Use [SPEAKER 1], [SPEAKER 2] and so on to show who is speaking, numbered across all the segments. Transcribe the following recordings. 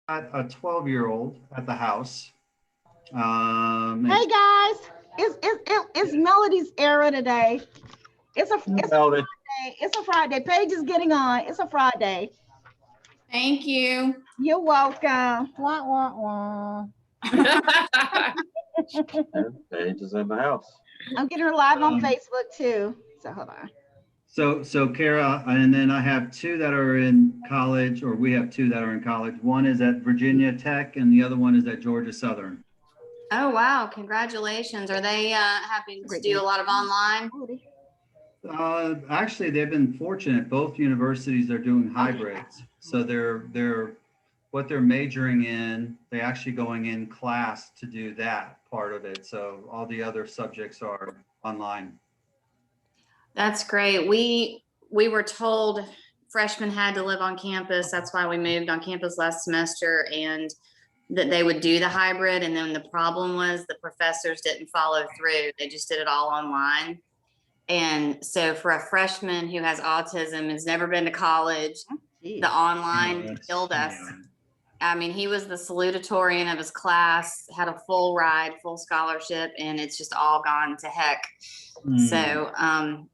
[SPEAKER 1] a 12-year-old at the house.
[SPEAKER 2] Hey guys, it's Melody's era today. It's a
[SPEAKER 1] Melody.
[SPEAKER 2] Friday. It's a Friday. Paige is getting on. It's a Friday.
[SPEAKER 3] Thank you.
[SPEAKER 2] You're welcome. Wah, wah, wah.
[SPEAKER 4] Paige is in the house.
[SPEAKER 2] I'm getting her live on Facebook too. So hold on.
[SPEAKER 1] So Kara, and then I have two that are in college, or we have two that are in college. One is at Virginia Tech, and the other one is at Georgia Southern.
[SPEAKER 3] Oh, wow. Congratulations. Are they having to do a lot of online?
[SPEAKER 1] Actually, they've been fortunate. Both universities are doing hybrids. So they're what they're majoring in, they actually going in class to do that part of it. So all the other subjects are online.
[SPEAKER 3] That's great. We were told freshmen had to live on campus. That's why we moved on campus last semester, and that they would do the hybrid. And then the problem was the professors didn't follow through. They just did it all online. And so for a freshman who has autism, has never been to college, the online killed us.
[SPEAKER 1] Yeah.
[SPEAKER 3] I mean, he was the salutatorian of his class, had a full ride, full scholarship, and it's just all gone to heck. So,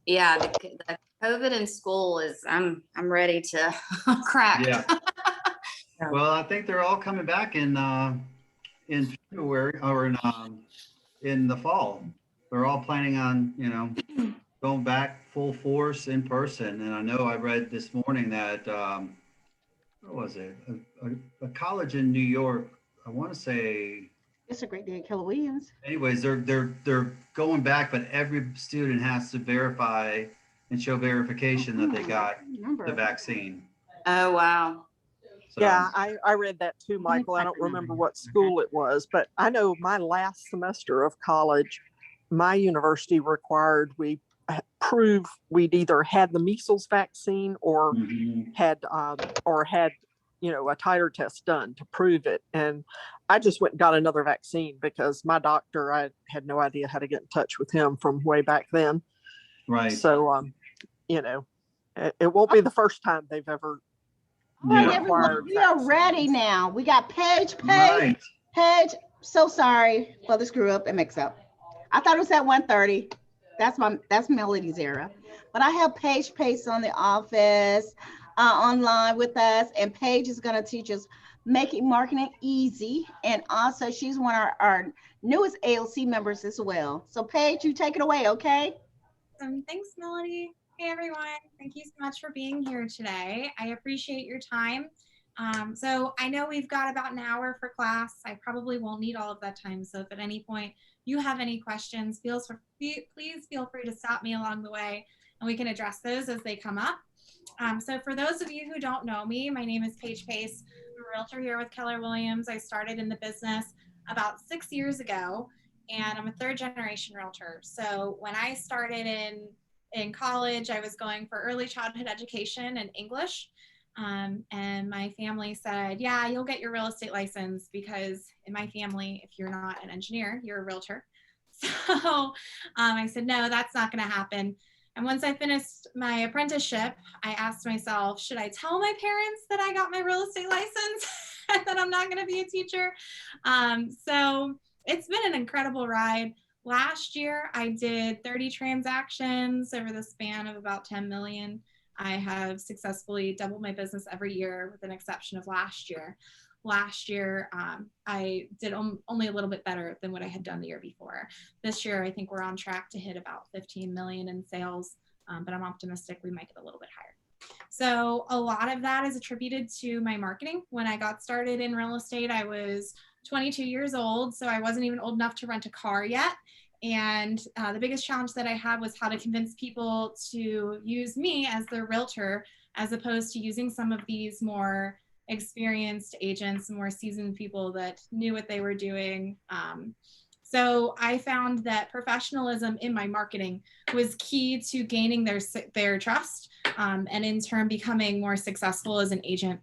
[SPEAKER 3] yeah, the COVID in school is, I'm ready to crack.
[SPEAKER 1] Yeah. Well, I think they're all coming back in February or in the fall. They're all planning on, going back full force in person. And I know I read this morning that, what was it? A college in New York, I want to say.
[SPEAKER 2] It's a great day at Keller Williams.
[SPEAKER 1] Anyways, they're going back, but every student has to verify and show verification that they got the vaccine.
[SPEAKER 3] Oh, wow.
[SPEAKER 1] So,
[SPEAKER 5] yeah, I read that too, Michael. I don't remember what school it was, but I know my last semester of college, my university required we prove we'd either had the measles vaccine or had a titer test done to prove it. And I just went and got another vaccine because my doctor, I had no idea how to get in touch with him from way back then.
[SPEAKER 1] right.
[SPEAKER 5] So, it won't be the first time they've ever.
[SPEAKER 2] All right, everyone, we are ready now. We got Paige.
[SPEAKER 1] Right.
[SPEAKER 2] Paige. So sorry. Well, this grew up and mixed up. I thought it was at 1:30. That's Melody's era. But I have Paige Pace on the office online with us, and Paige is going to teach us making marketing easy. And also, she's one of our newest ALC members as well. So Paige, you take it away, okay?
[SPEAKER 6] Thanks, Melody. Hey, everyone. Thank you so much for being here today. I appreciate your time. So I know we've got about an hour for class. I probably won't need all of that time. So if at any point you have any questions, please feel free to stop me along the way and we can address those as they come up. So for those of you who don't know me, my name is Paige Pace. I'm a realtor here with Keller Williams. I started in the business about 6 years ago, and I'm a third generation realtor. So when I started in college, I was going for early childhood education and English. And my family said, yeah, you'll get your real estate license, because in my family, if you're not an engineer, you're a realtor. So I said, no, that's not going to happen. And once I finished my apprenticeship, I asked myself, should I tell my parents that I got my real estate license and that I'm not going to be a teacher? So it's been an incredible ride. Last year, I did 30 transactions over the span of about 10 million. I have successfully doubled my business every year with an exception of last year. Last year, I did only a little bit better than what I had done the year before. This year, I think we're on track to hit about 15 million in sales, but I'm optimistic we might get a little bit higher. So a lot of that is attributed to my marketing. When I got started in real estate, I was 22 years old, so I wasn't even old enough to rent a car yet. And the biggest challenge that I had was how to convince people to use me as their realtor, as opposed to using some of these more experienced agents, more seasoned people that knew what they were doing. So I found that professionalism in my marketing was key to gaining their trust, and in turn becoming more successful as an agent.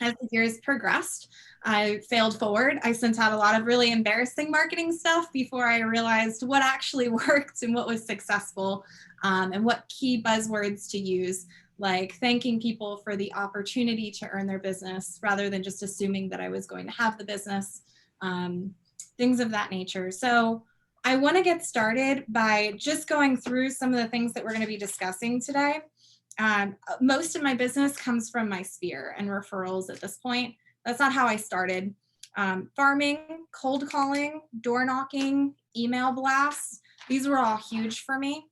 [SPEAKER 6] As the years progressed, I failed forward. I sent out a lot of really embarrassing marketing stuff before I realized what actually worked and what was successful, and what key buzzwords to use. like thanking people for the opportunity to earn their business rather than just assuming that I was going to have the business, things of that nature. So I want to get started by just going through some of the things that we're going to be discussing today. Most of my business comes from my sphere and referrals at this point. That's not how I started. Farming, cold calling, door knocking, email blasts, these were all huge for me.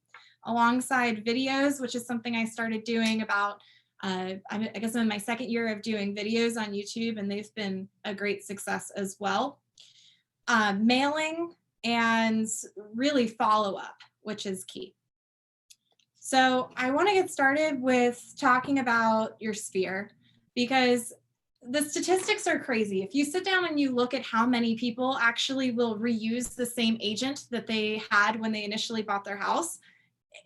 [SPEAKER 6] Alongside videos, which is something I started doing about, I guess I'm in my second year of doing videos on YouTube, and they've been a great success as well. Mailing and really follow up, which is key. So I want to get started with talking about your sphere, because the statistics are crazy. If you sit down and you look at how many people actually will reuse the same agent that they had when they initially bought their house,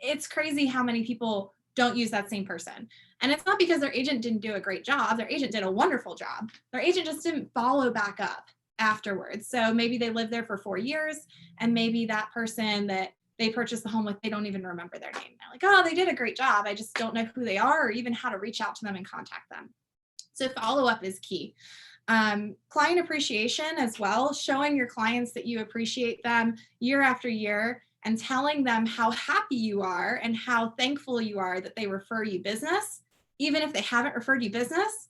[SPEAKER 6] it's crazy how many people don't use that same person. And it's not because their agent didn't do a great job. Their agent did a wonderful job. Their agent just didn't follow back up afterwards. So maybe they lived there for 4 years, and maybe that person that they purchased the home with, they don't even remember their name. They're like, oh, they did a great job. I just don't know who they are or even how to reach out to them and contact them. So follow-up is key. Client appreciation as well, showing your clients that you appreciate them year after year and telling them how happy you are and how thankful you are that they refer you business, even if they haven't referred you business,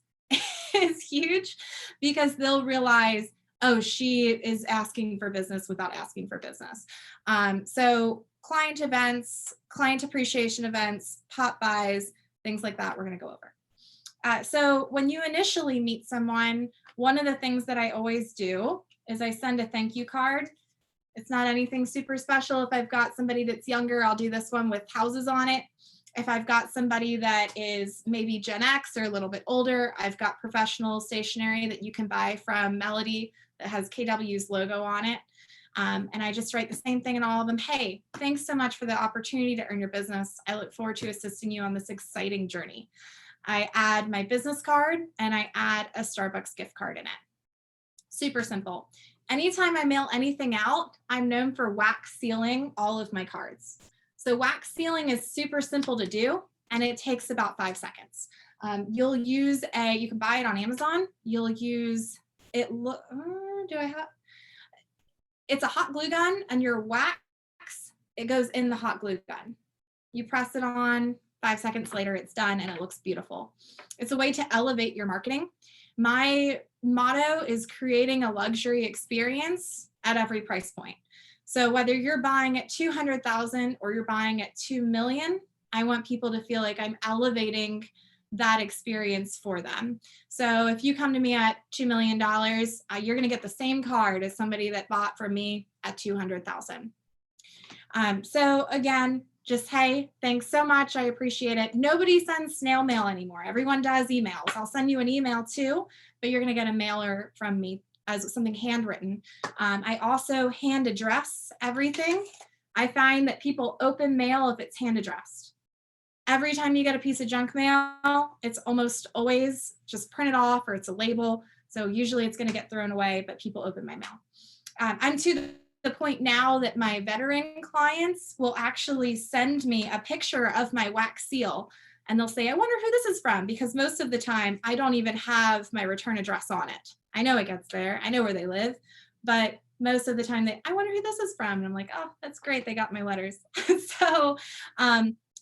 [SPEAKER 6] is huge, because they'll realize, oh, she is asking for business without asking for business. So client events, client appreciation events, pop buys, things like that, we're going to go over. So when you initially meet someone, one of the things that I always do is I send a thank you card. It's not anything super special. If I've got somebody that's younger, I'll do this one with houses on it. If I've got somebody that is maybe Gen X or a little bit older, I've got professional stationery that you can buy from Melody that has KW's logo on it. And I just write the same thing in all of them. Hey, thanks so much for the opportunity to earn your business. I look forward to assisting you on this exciting journey. I add my business card and I add a Starbucks gift card in it. Super simple. Anytime I mail anything out, I'm known for wax sealing all of my cards. So wax sealing is super simple to do, and it takes about 5 seconds. You'll use you can buy it on Amazon. You'll use it. It's a hot glue gun, and your wax, it goes in the hot glue gun. You press it on, 5 seconds later, it's done, and it looks beautiful. It's a way to elevate your marketing. My motto is creating a luxury experience at every price point. So whether you're buying at 200,000 or you're buying at 2 million, I want people to feel like I'm elevating that experience for them. So if you come to me at $2 million, you're going to get the same card as somebody that bought from me at 200,000. So again, just, hey, thanks so much. I appreciate it. Nobody sends snail mail anymore. Everyone does emails. I'll send you an email too, but you're going to get a mailer from me as something handwritten. I also hand address everything. I find that people open mail if it's hand addressed. Every time you get a piece of junk mail, it's almost always just printed off or it's a label. So usually it's going to get thrown away, but people open my mail. I'm to the point now that my veteran clients will actually send me a picture of my wax seal, and they'll say, I wonder who this is from, because most of the time I don't even have my return address on it. I know it gets there. I know where they live, but most of the time I wonder who this is from. And I'm like, oh, that's great. They got my letters. So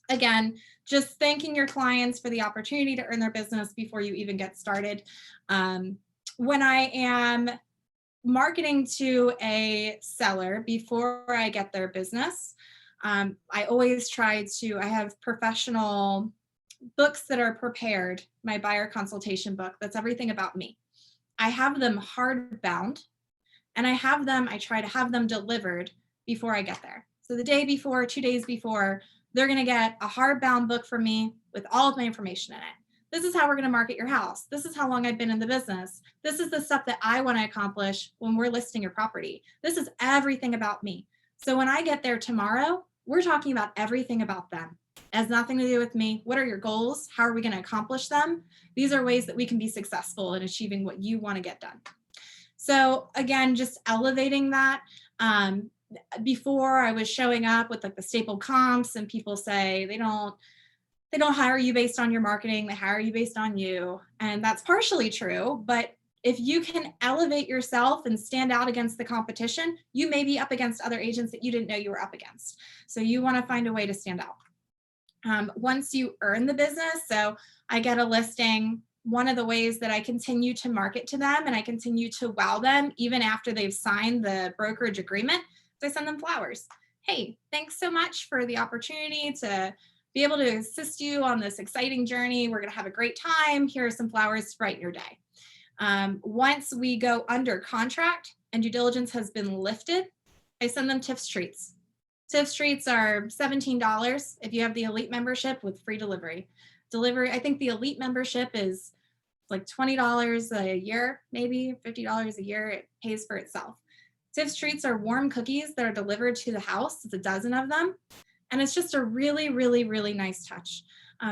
[SPEAKER 6] again, just thanking your clients for the opportunity to earn their business before you even get started. When I am marketing to a seller before I get their business, I always try to, I have professional books that are prepared, my buyer consultation book, that's everything about me. I have them hardbound, and I try to have them delivered before I get there. So the day before, 2 days before, they're going to get a hardbound book from me with all of my information in it. This is how we're going to market your house. This is how long I've been in the business. This is the stuff that I want to accomplish when we're listing your property. This is everything about me. So when I get there tomorrow, we're talking about everything about them. It has nothing to do with me. What are your goals? How are we going to accomplish them? These are ways that we can be successful in achieving what you want to get done. So again, just elevating that. Before I was showing up with like the staple comps, and people say they don't they don't hire you based on your marketing, they hire you based on you. And that's partially true, but if you can elevate yourself and stand out against the competition, you may be up against other agents that you didn't know you were up against. So you want to find a way to stand out. Once you earn the business, so I get a listing, one of the ways that I continue to market to them and I continue to wow them, even after they've signed the brokerage agreement, is I send them flowers. Hey, thanks so much for the opportunity to be able to assist you on this exciting journey. We're going to have a great time. Here are some flowers to brighten your day. Once we go under contract and due diligence has been lifted, I send them Tiff's treats. Tiff's treats are $17 if you have the elite membership with free delivery. I think the elite membership is like $20 a year, maybe $50 a year. It pays for itself. Tiff's treats are warm cookies that are delivered to the house. It's a dozen of them. And it's just a really, really, really nice touch.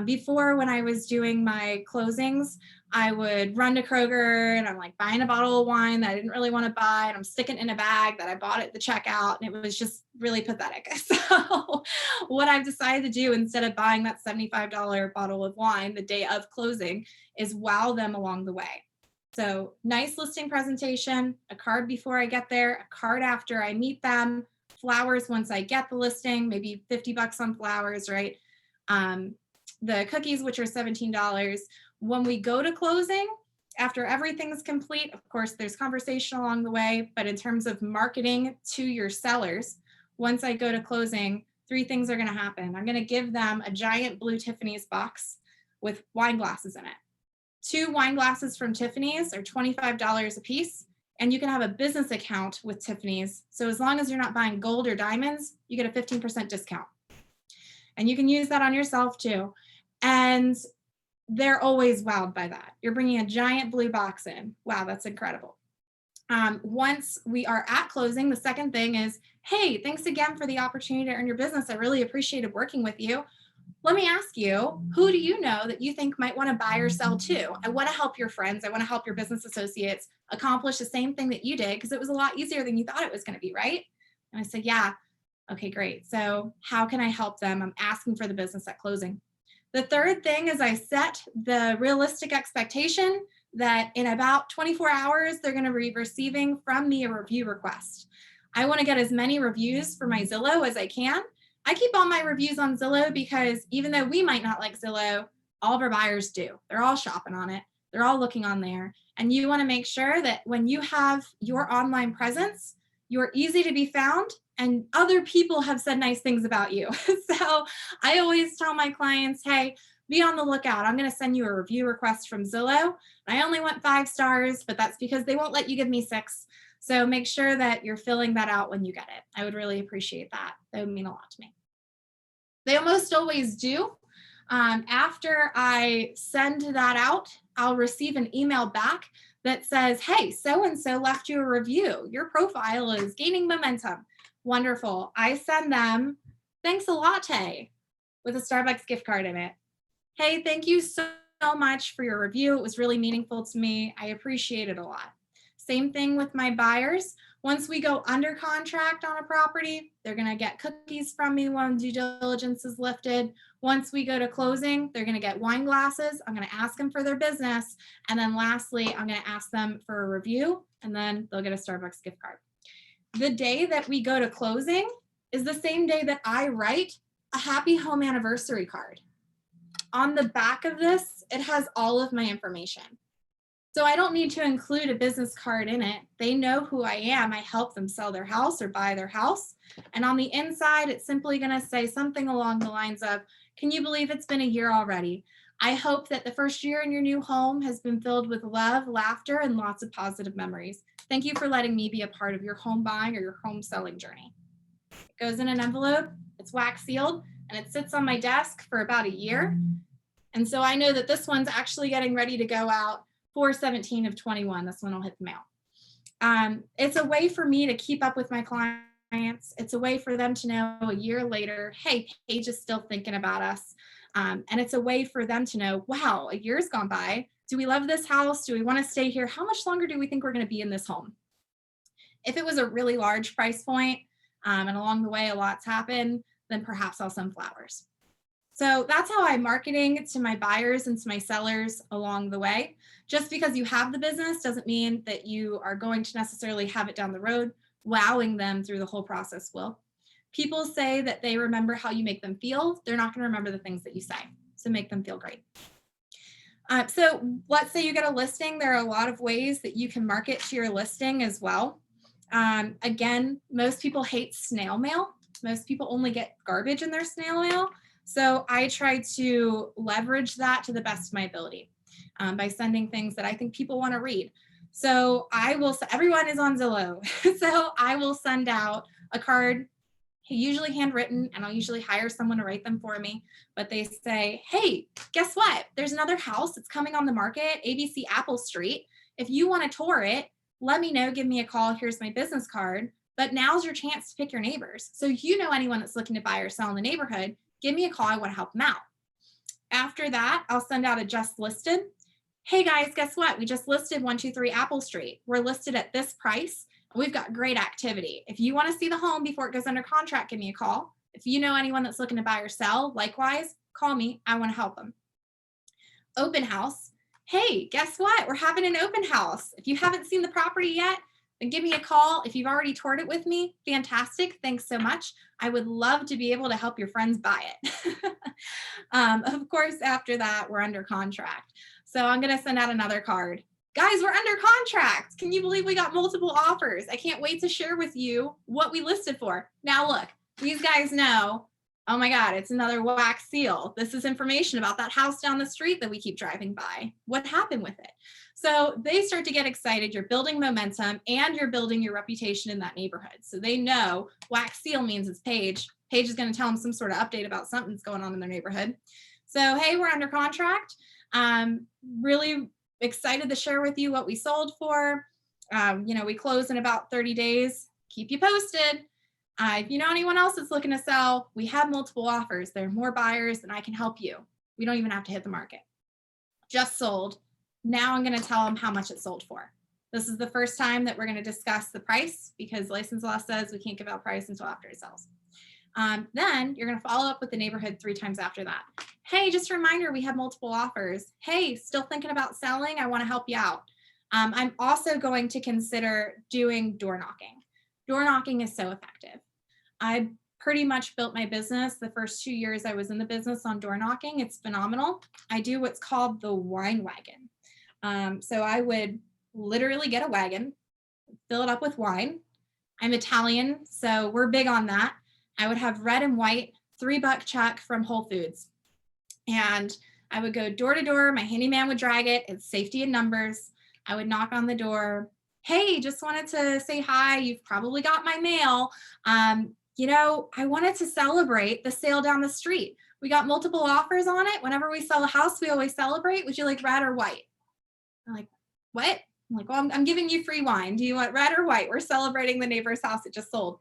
[SPEAKER 6] Before, when I was doing my closings, I would run to Kroger and I'm like buying a bottle of wine that I didn't really want to buy, and I'm sticking it in a bag that I bought at the checkout, and it was just really pathetic. So what I've decided to do instead of buying that $75 bottle of wine the day of closing is wow them along the way. So nice listing presentation, a card before I get there, a card after I meet them, flowers once I get the listing, maybe $50 on flowers, right? The cookies, which are $17. When we go to closing, after everything's complete, of course, there's conversation along the way, but in terms of marketing to your sellers, once I go to closing, 3 things are going to happen. I'm going to give them a giant blue Tiffany's box with wine glasses in it. 2 wine glasses from Tiffany's are $25 a piece, and you can have a business account with Tiffany's. So as long as you're not buying gold or diamonds, you get a 15% discount. And you can use that on yourself too. And they're always wowed by that. You're bringing a giant blue box in. Wow, that's incredible. Once we are at closing, the second thing is, hey, thanks again for the opportunity to earn your business. I really appreciated working with you. Let me ask you, who do you know that you think might want to buy or sell too? I want to help your friends. I want to help your business associates accomplish the same thing that you did, because it was a lot easier than you thought it was going to be, right? And I said, yeah. Okay, great. So how can I help them? I'm asking for the business at closing. The third thing is I set the realistic expectation that in about 24 hours, they're going to be receiving from me a review request. I want to get as many reviews for my Zillow as I can. I keep all my reviews on Zillow because even though we might not like Zillow, all of our buyers do. They're all shopping on it. They're all looking on there. And you want to make sure that when you have your online presence, you're easy to be found and other people have said nice things about you. So I always tell my clients, hey, be on the lookout. I'm going to send you a review request from Zillow. I only want 5 stars, but that's because they won't let you give me 6. So make sure that you're filling that out when you get it. I would really appreciate that. That would mean a lot to me. They almost always do. After I send that out, I'll receive an email back that says, hey, so-and-so left you a review. Your profile is gaining momentum. Wonderful. I send them, thanks a latte with a Starbucks gift card in it. Hey, thank you so much for your review. It was really meaningful to me. I appreciate it a lot. Same thing with my buyers. Once we go under contract on a property, they're going to get cookies from me when due diligence is lifted. Once we go to closing, they're going to get wine glasses. I'm going to ask them for their business. And then lastly, I'm going to ask them for a review, and then they'll get a Starbucks gift card. The day that we go to closing is the same day that I write a happy home anniversary card. On the back of this, it has all of my information. So I don't need to include a business card in it. They know who I am. I help them sell their house or buy their house. And on the inside, it's simply going to say something along the lines of, can you believe it's been a year already? I hope that the first year in your new home has been filled with love, laughter, and lots of positive memories. Thank you for letting me be a part of your home buying or your home selling journey. It goes in an envelope, it's wax sealed, and it sits on my desk for about a year. And so I know that this one's actually getting ready to go out 4/17 of 21. This one will hit the mail. It's a way for me to keep up with my clients. It's a way for them to know a year later, hey, Paige is still thinking about us. And it's a way for them to know, wow, a year's gone by. Do we love this house? Do we want to stay here? How much longer do we think we're going to be in this home? If it was a really large price point and along the way a lot's happened, then perhaps I'll send flowers. So that's how I'm marketing to my buyers and to my sellers along the way. Just because you have the business doesn't mean that you are going to necessarily have it down the road. Wowing them through the whole process will. People say that they remember how you make them feel. They're not going to remember the things that you say. So make them feel great. So let's say you get a listing. There are a lot of ways that you can market to your listing as well. Again, most people hate snail mail. Most people only get garbage in their snail mail. So I try to leverage that to the best of my ability by sending things that I think people want to read. So everyone is on Zillow. So I will send out a card, usually handwritten, and I'll usually hire someone to write them for me. But they say, hey, guess what? There's another house that's coming on the market, ABC Apple Street. If you want to tour it, let me know, give me a call. Here's my business card. But now's your chance to pick your neighbors. So you know anyone that's looking to buy or sell in the neighborhood, give me a call. I want to help them out. After that, I'll send out a just listed. Hey guys, guess what? We just listed 123 Apple Street. We're listed at this price. We've got great activity. If you want to see the home before it goes under contract, give me a call. If you know anyone that's looking to buy or sell, likewise, call me. I want to help them. Open house. Hey, guess what? We're having an open house. If you haven't seen the property yet, then give me a call. If you've already toured it with me, fantastic. Thanks so much. I would love to be able to help your friends buy it. Of course, after that, we're under contract. So I'm going to send out another card. Guys, we're under contract. Can you believe we got multiple offers? I can't wait to share with you what we listed for. Now look, these guys know, oh my God, it's another wax seal. This is information about that house down the street that we keep driving by. What happened with it? So they start to get excited. You're building momentum and you're building your reputation in that neighborhood. So they know wax seal means it's Paige. Paige is going to tell them some sort of update about something's going on in their neighborhood. So, hey, we're under contract. Really excited to share with you what we sold for. We close in about 30 days. Keep you posted. If you know anyone else that's looking to sell, we have multiple offers. There are more buyers and I can help you. We don't even have to hit the market. Just sold. Now I'm going to tell them how much it sold for. This is the first time that we're going to discuss the price because license law says we can't give out price until after it sells. Then you're going to follow up with the neighborhood 3 times after that. Hey, just a reminder, we have multiple offers. Hey, still thinking about selling? I want to help you out. I'm also going to consider doing door knocking. Door knocking is so effective. I pretty much built my business the first 2 years I was in the business on door knocking. It's phenomenal. I do what's called the wine wagon. So I would literally get a wagon, fill it up with wine. I'm Italian, so we're big on that. I would have red and white $3 check from Whole Foods. And I would go door to door. My handyman would drag it. It's safety in numbers. I would knock on the door. Hey, just wanted to say hi. You've probably got my mail. I wanted to celebrate the sale down the street. We got multiple offers on it. Whenever we sell a house, we always celebrate. Would you like red or white? I'm like, what? I'm like, well, I'm giving you free wine. Do you want red or white? We're celebrating the neighbor's house. It just sold.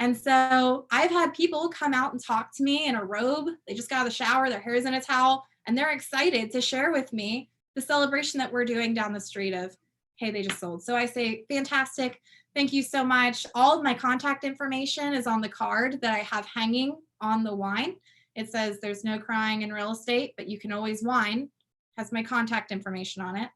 [SPEAKER 6] And so I've had people come out and talk to me in a robe. They just got out of the shower, their hair is in a towel, and they're excited to share with me the celebration that we're doing down the street of, hey, they just sold. So I say, fantastic. Thank you so much. All of my contact information is on the card that I have hanging on the wine. It says there's no crying in real estate, but you can always wine. Has my contact information on it.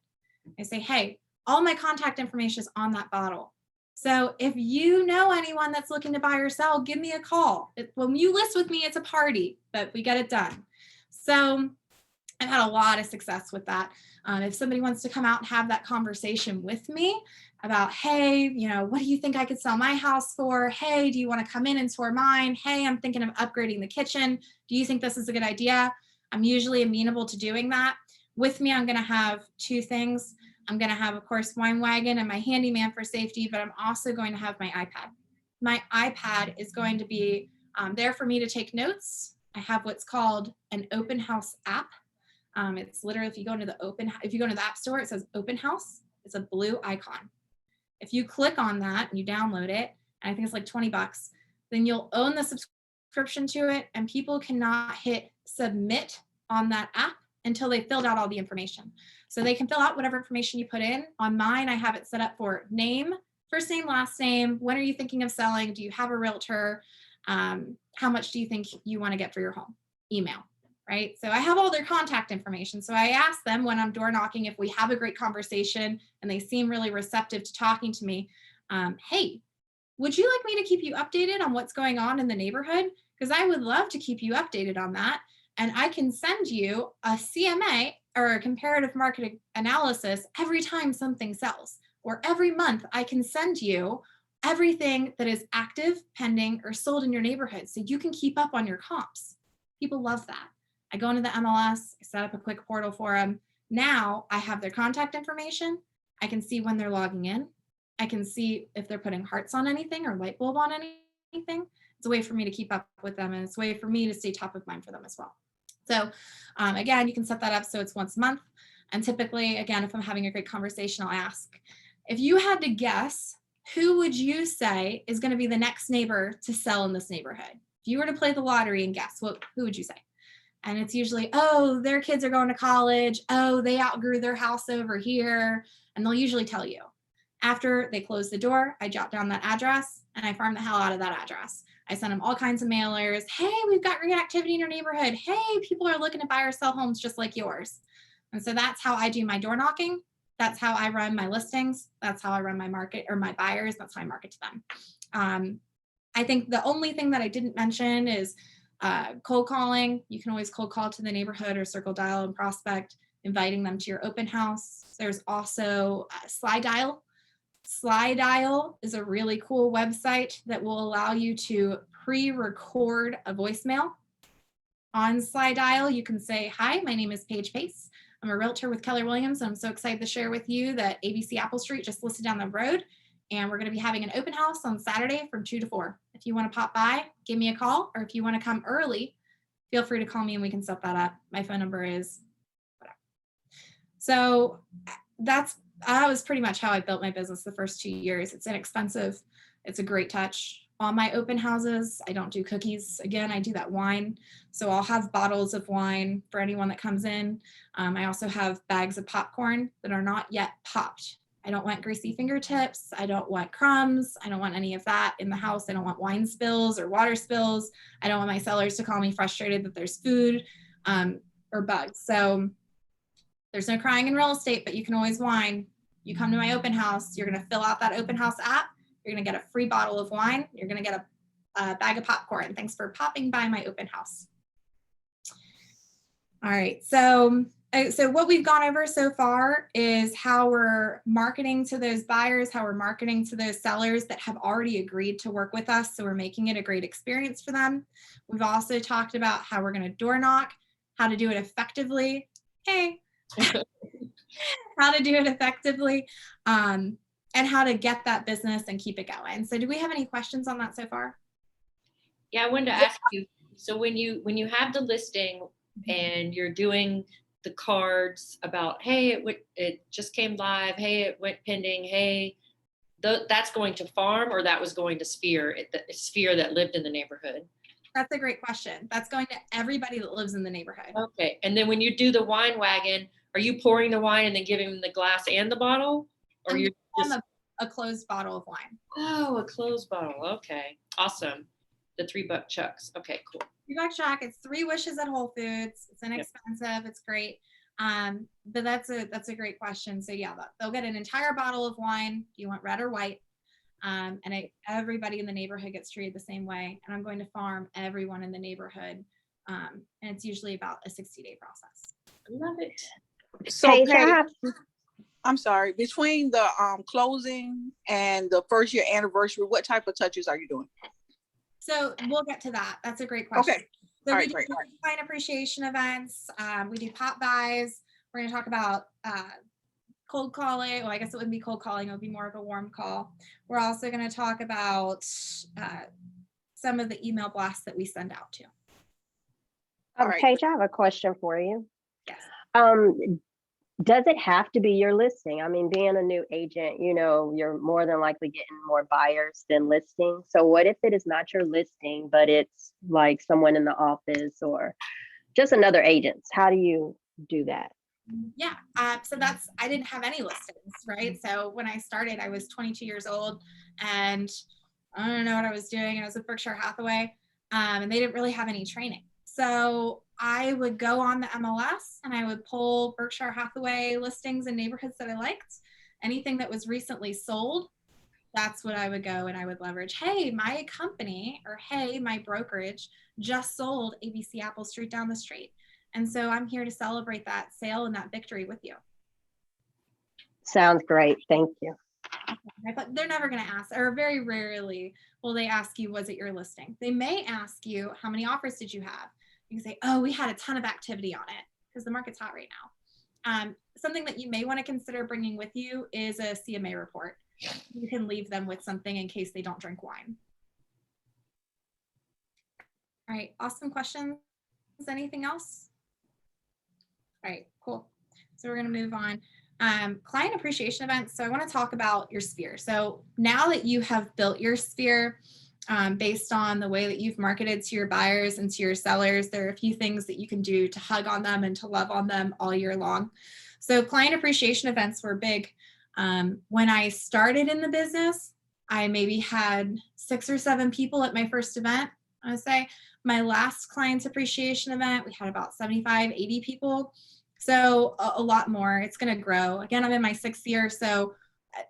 [SPEAKER 6] I say, hey, all my contact information is on that bottle. So if you know anyone that's looking to buy or sell, give me a call. When you list with me, it's a party, but we get it done. So I've had a lot of success with that. If somebody wants to come out and have that conversation with me about, hey, what do you think I could sell my house for? Hey, do you want to come in and tour mine? Hey, I'm thinking of upgrading the kitchen. Do you think this is a good idea? I'm usually amenable to doing that. With me, I'm going to have 2 things. I'm going to have, of course, wine wagon and my handyman for safety, but I'm also going to have my iPad. My iPad is going to be there for me to take notes. I have what's called an open house app. It's literally, if you go into the App Store, it says open house. It's a blue icon. If you click on that and you download it, and I think it's like $20, then you'll own the subscription to it, and people cannot hit submit on that app until they filled out all the information. So they can fill out whatever information you put in. On mine, I have it set up for name, first name, last name. When are you thinking of selling? Do you have a realtor? How much do you think you want to get for your home? Email. right? So I have all their contact information. So I ask them when I'm door knocking, if we have a great conversation and they seem really receptive to talking to me, hey, would you like me to keep you updated on what's going on in the neighborhood? Because I would love to keep you updated on that. And I can send you a CMA or a comparative market analysis every time something sells, or every month I can send you everything that is active, pending, or sold in your neighborhood so you can keep up on your comps. People love that. I go into the MLS, I set up a quick portal for them. Now I have their contact information. I can see when they're logging in. I can see if they're putting hearts on anything or light bulb on anything. It's a way for me to keep up with them, and it's a way for me to stay top of mind for them as well. So again, you can set that up so it's once a month. And typically, again, if I'm having a great conversation, I'll ask, if you had to guess, who would you say is going to be the next neighbor to sell in this neighborhood? If you were to play the lottery and guess, who would you say? And it's usually, oh, their kids are going to college. Oh, they outgrew their house over here. And they'll usually tell you. After they close the door, I jot down that address and I farm the hell out of that address. I send them all kinds of mailers. Hey, we've got great activity in your neighborhood. Hey, people are looking to buy or sell homes just like yours. And so that's how I do my door knocking. That's how I run my listings. That's how I run my market, or my buyers. That's how I market to them. I think the only thing that I didn't mention is cold calling. You can always cold call to the neighborhood or circle dial and prospect, inviting them to your open house. There's also Slide Dial. Slide Dial is a really cool website that will allow you to pre-record a voicemail. On Slide Dial, you can say, hi, my name is Paige Pace. I'm a realtor with Keller Williams. And I'm so excited to share with you that ABC Apple Street just listed down the road. And we're going to be having an open house on Saturday from 2 to 4. If you want to pop by, give me a call. Or if you want to come early, feel free to call me and we can set that up. My phone number is whatever. So that was pretty much how I built my business the first 2 years. It's inexpensive. It's a great touch. On my open houses, I don't do cookies. Again, I do that wine. So I'll have bottles of wine for anyone that comes in. I also have bags of popcorn that are not yet popped. I don't want greasy fingertips. I don't want crumbs. I don't want any of that in the house. I don't want wine spills or water spills. I don't want my sellers to call me frustrated that there's food or bugs. So there's no crying in real estate, but you can always whine. You come to my open house, you're going to fill out that open house app. You're going to get a free bottle of wine. You're going to get a bag of popcorn. Thanks for popping by my open house. All right. So what we've gone over so far is how we're marketing to those buyers, how we're marketing to those sellers that have already agreed to work with us. So we're making it a great experience for them. We've also talked about how we're going to door knock, how to do it effectively. Hey, how to do it effectively. And how to get that business and keep it going. So do we have any questions on that so far?
[SPEAKER 7] Yeah, I wanted to ask you, so when you have the listing and you're doing the cards about, hey, it just came live, hey, it went pending, hey, that's going to farm, or that was going to Sphere, the Sphere that lived in the neighborhood?
[SPEAKER 6] That's a great question. That's going to everybody that lives in the neighborhood.
[SPEAKER 7] Okay, and then when you do the wine wagon, are you pouring the wine and then giving them the glass and the bottle? Or you're just
[SPEAKER 6] a closed bottle of wine.
[SPEAKER 7] Oh, a closed bottle. Okay, awesome. The $3 chucks. Okay, cool.
[SPEAKER 6] $3 chuck. It's 3 wishes at Whole Foods. It's inexpensive. Yep. It's great. But that's a great question. So yeah, they'll get an entire bottle of wine. Do you want red or white? And everybody in the neighborhood gets treated the same way. And I'm going to farm everyone in the neighborhood. And it's usually about a 60-day process.
[SPEAKER 7] I love it.
[SPEAKER 8] So Paige, I'm sorry, between the closing and the first year anniversary, what type of touches are you doing?
[SPEAKER 6] So we'll get to that. That's a great question.
[SPEAKER 8] Okay.
[SPEAKER 6] So
[SPEAKER 8] all
[SPEAKER 6] we
[SPEAKER 8] right,
[SPEAKER 6] do
[SPEAKER 8] great.
[SPEAKER 6] client appreciation events. We do pop buys. We're going to talk about cold calling. Well, I guess it wouldn't be cold calling. It would be more of a warm call. We're also going to talk about some of the email blasts that we send out to.
[SPEAKER 9] Paige, I have a question for you.
[SPEAKER 6] Yes.
[SPEAKER 9] Does it have to be your listing? I mean, being a new agent, you're more than likely getting more buyers than listings. So what if it is not your listing, but it's like someone in the office or just another agent? How do you do that?
[SPEAKER 6] Yeah. So I didn't have any listings, right? So when I started, I was 22 years old and I don't know what I was doing. I was with Berkshire Hathaway and they didn't really have any training. So I would go on the MLS and I would pull Berkshire Hathaway listings in neighborhoods that I liked. Anything that was recently sold, that's what I would go and I would leverage. Hey, my company, or hey, my brokerage just sold ABC Apple Street down the street. And so I'm here to celebrate that sale and that victory with you.
[SPEAKER 9] Sounds great. Thank you.
[SPEAKER 6] But they're never going to ask, or very rarely will they ask you, was it your listing? They may ask you, how many offers did you have? You can say, oh, we had a ton of activity on it because the market's hot right now. Something that you may want to consider bringing with you is a CMA report. You can leave them with something in case they don't drink wine. All right, awesome questions. Anything else? All right, cool. So we're going to move on. Client appreciation events. So I want to talk about your sphere. So now that you have built your sphere based on the way that you've marketed to your buyers and to your sellers, there are a few things that you can do to hug on them and to love on them all year long. So client appreciation events were big. When I started in the business, I maybe had 6 or 7 people at my first event. I would say my last client appreciation event, we had about 75, 80 people. So a lot more. It's going to grow. Again, I'm in my 6th year. So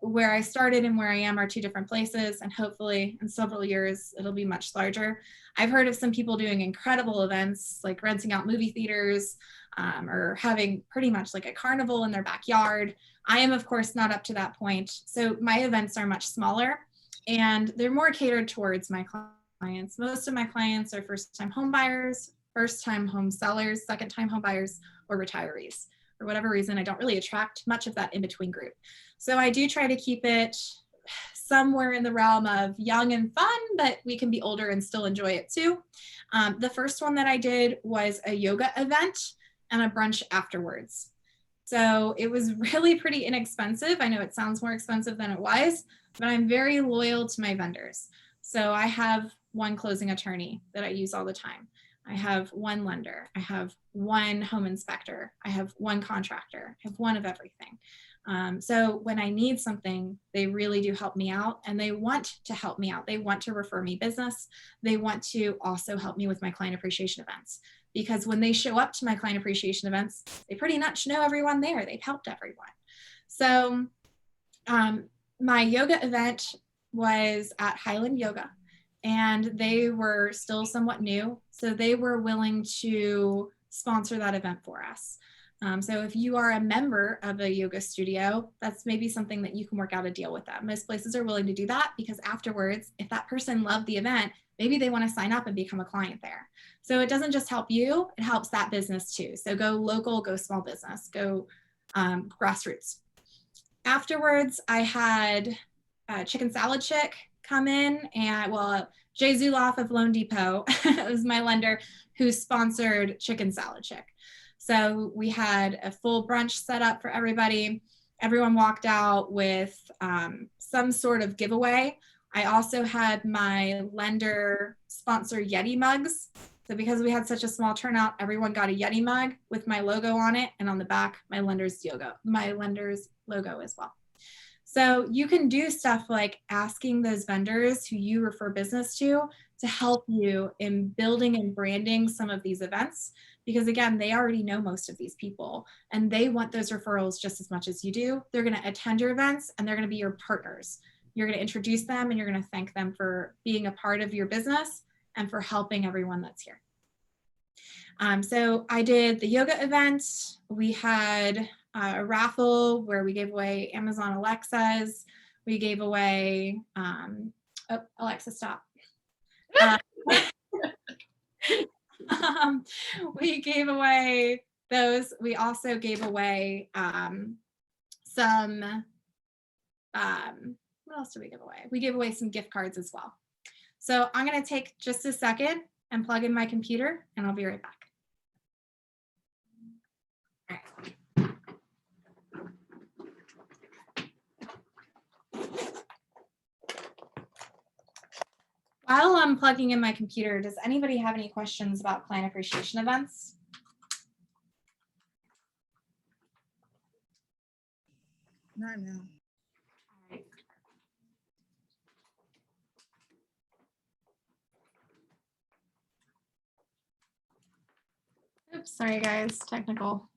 [SPEAKER 6] where I started and where I am are 2 different places. And hopefully in several years, it'll be much larger. I've heard of some people doing incredible events, like renting out movie theaters or having pretty much like a carnival in their backyard. I am, of course, not up to that point. So my events are much smaller and they're more catered towards my clients. Most of my clients are first-time home buyers, first-time home sellers, second-time home buyers, or retirees. For whatever reason, I don't really attract much of that in-between group. So I do try to keep it somewhere in the realm of young and fun, but we can be older and still enjoy it too. The first one that I did was a yoga event and a brunch afterwards. So it was really pretty inexpensive. I know it sounds more expensive than it was, but I'm very loyal to my vendors. So I have one closing attorney that I use all the time. I have one lender. I have one home inspector. I have one contractor. I have one of everything. So when I need something, they really do help me out and they want to help me out. They want to refer me business. They want to also help me with my client appreciation events because when they show up to my client appreciation events, they pretty much know everyone there. They've helped everyone. So my yoga event was at Highland Yoga. And they were still somewhat new, so they were willing to sponsor that event for us. So if you are a member of a yoga studio, that's maybe something that you can work out a deal with them. Most places are willing to do that because afterwards, if that person loved the event, maybe they want to sign up and become a client there. So it doesn't just help you, it helps that business too. So go local, go small business, go grassroots. Afterwards, I had Chicken Salad Chick come in and Jay Zuloff of Loan Depot was my lender who sponsored Chicken Salad Chick. So we had a full brunch set up for everybody. Everyone walked out with some sort of giveaway. I also had my lender sponsor Yeti mugs. So because we had such a small turnout, everyone got a Yeti mug with my logo on it and on the back, my lender's logo as well. So you can do stuff like asking those vendors who you refer business to help you in building and branding some of these events. Because again, they already know most of these people and they want those referrals just as much as you do. They're going to attend your events and they're going to be your partners. You're going to introduce them and you're going to thank them for being a part of your business and for helping everyone that's here. So I did the yoga event. We had a raffle where we gave away Amazon Alexas. We gave away, oh, Alexa, stop. We gave away those. We also gave away some, what else did we give away? We gave away some gift cards as well. So I'm going to take just a second and plug in my computer and I'll be right back. All right. While I'm plugging in my computer, does anybody have any questions about client appreciation events?
[SPEAKER 8] Not now.
[SPEAKER 6] All right. Oops, sorry guys, technical. All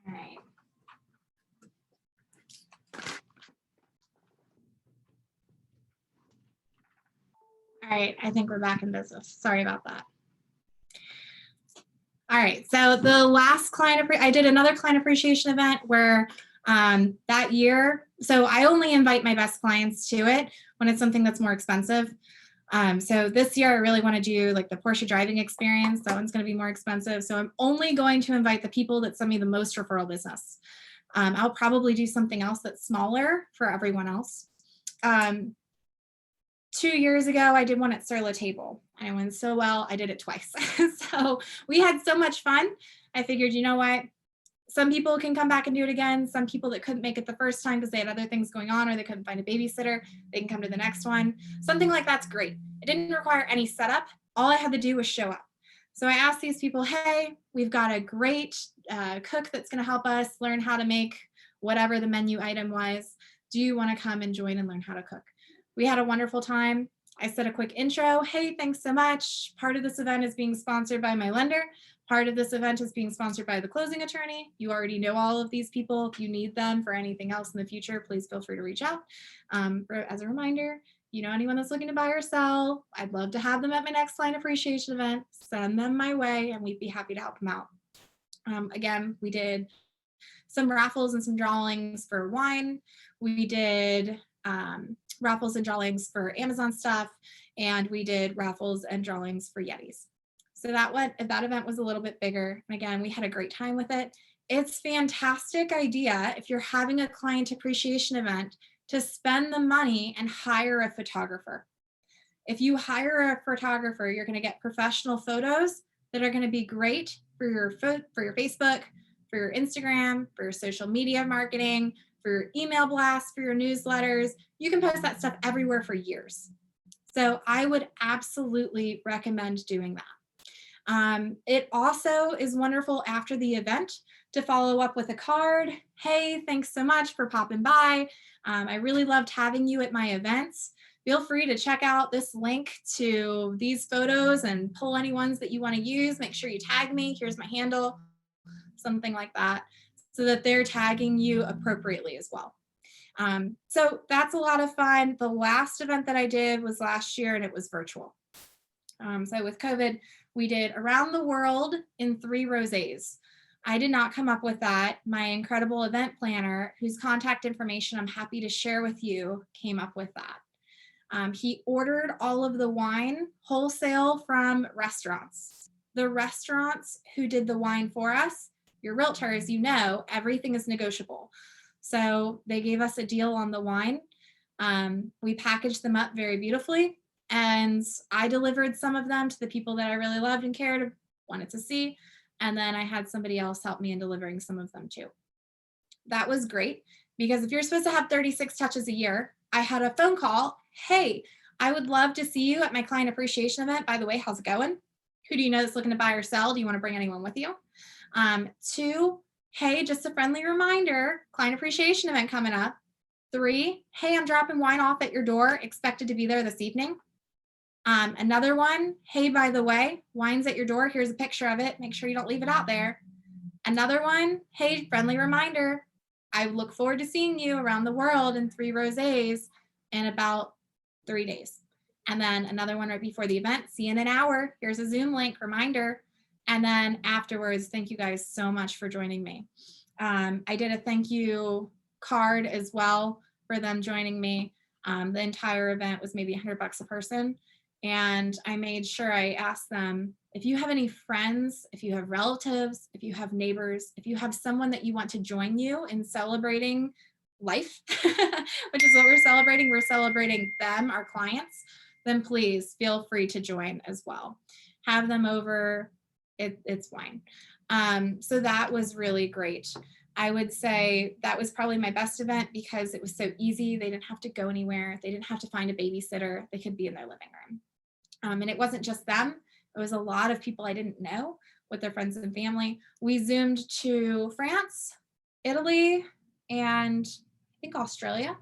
[SPEAKER 6] right. All right, I think we're back in business. Sorry about that. All right, so the last I did another client appreciation event where that year, so I only invite my best clients to it when it's something that's more expensive. So this year I really want to do like the Porsche driving experience. That one's going to be more expensive. So I'm only going to invite the people that send me the most referral business. I'll probably do something else that's smaller for everyone else. 2 years ago, I did one at Sur La Table. And it went so well, I did it twice. So we had so much fun. I figured, you know what? Some people can come back and do it again. Some people that couldn't make it the first time because they had other things going on or they couldn't find a babysitter, they can come to the next one. Something like that's great. It didn't require any setup. All I had to do was show up. So I asked these people, hey, we've got a great cook that's going to help us learn how to make whatever the menu item was. Do you want to come and join and learn how to cook? We had a wonderful time. I said a quick intro. Hey, thanks so much. Part of this event is being sponsored by my lender. Part of this event is being sponsored by the closing attorney. You already know all of these people. If you need them for anything else in the future, please feel free to reach out. As a reminder, you know, anyone that's looking to buy or sell, I'd love to have them at my next client appreciation event. Send them my way and we'd be happy to help them out. Again, we did some raffles and some drawings for wine. We did raffles and drawings for Amazon stuff, and we did raffles and drawings for Yetis. So that event was a little bit bigger. And again, we had a great time with it. It's a fantastic idea if you're having a client appreciation event to spend the money and hire a photographer. If you hire a photographer, you're going to get professional photos that are going to be great for your Facebook, for your Instagram, for your social media marketing, for your email blasts, for your newsletters. You can post that stuff everywhere for years. So I would absolutely recommend doing that. It also is wonderful after the event to follow up with a card. Hey, thanks so much for popping by. I really loved having you at my events. Feel free to check out this link to these photos and pull any ones that you want to use. Make sure you tag me. Here's my handle, something like that, so that they're tagging you appropriately as well. So that's a lot of fun. The last event that I did was last year and it was virtual. So with COVID, we did around the world in 3 rosés. I did not come up with that. My incredible event planner, whose contact information I'm happy to share with you, came up with that. He ordered all of the wine wholesale from restaurants. The restaurants who did the wine for us, your realtors, you know, everything is negotiable. So they gave us a deal on the wine. We packaged them up very beautifully, and I delivered some of them to the people that I really loved and cared, wanted to see. And then I had somebody else help me in delivering some of them too. That was great because if you're supposed to have 36 touches a year, I had a phone call. Hey, I would love to see you at my client appreciation event. By the way, how's it going? Who do you know that's looking to buy or sell? Do you want to bring anyone with you? 2, hey, just a friendly reminder, client appreciation event coming up. 3, hey, I'm dropping wine off at your door, expected to be there this evening. Another one, hey, by the way, wine's at your door. Here's a picture of it. Make sure you don't leave it out there. Another one, hey, friendly reminder, I look forward to seeing you around the world in 3 rosés in about 3 days. And then another one right before the event, see you in an hour. Here's a Zoom link reminder. And then afterwards, thank you guys so much for joining me. I did a thank you card as well for them joining me. The entire event was maybe $100 a person. And I made sure I asked them, if you have any friends, if you have relatives, if you have neighbors, if you have someone that you want to join you in celebrating life, which is what we're celebrating them, our clients, then please feel free to join as well. Have them over, it's wine. So that was really great. I would say that was probably my best event because it was so easy. They didn't have to go anywhere. They didn't have to find a babysitter. They could be in their living room. And it wasn't just them. It was a lot of people I didn't know with their friends and family. We Zoomed to France, Italy, and think Australia.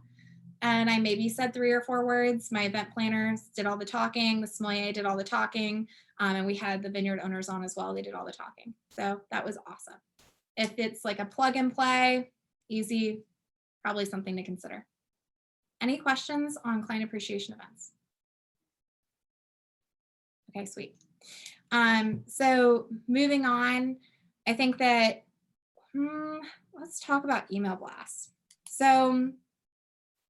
[SPEAKER 6] And I maybe said 3 or 4 words. My event planners did all the talking. The sommelier did all the talking. And we had the vineyard owners on as well. They did all the talking. So that was awesome. If it's like a plug and play, easy, probably something to consider. Any questions on client appreciation events? Okay, sweet. So moving on, I think that, let's talk about email blasts. So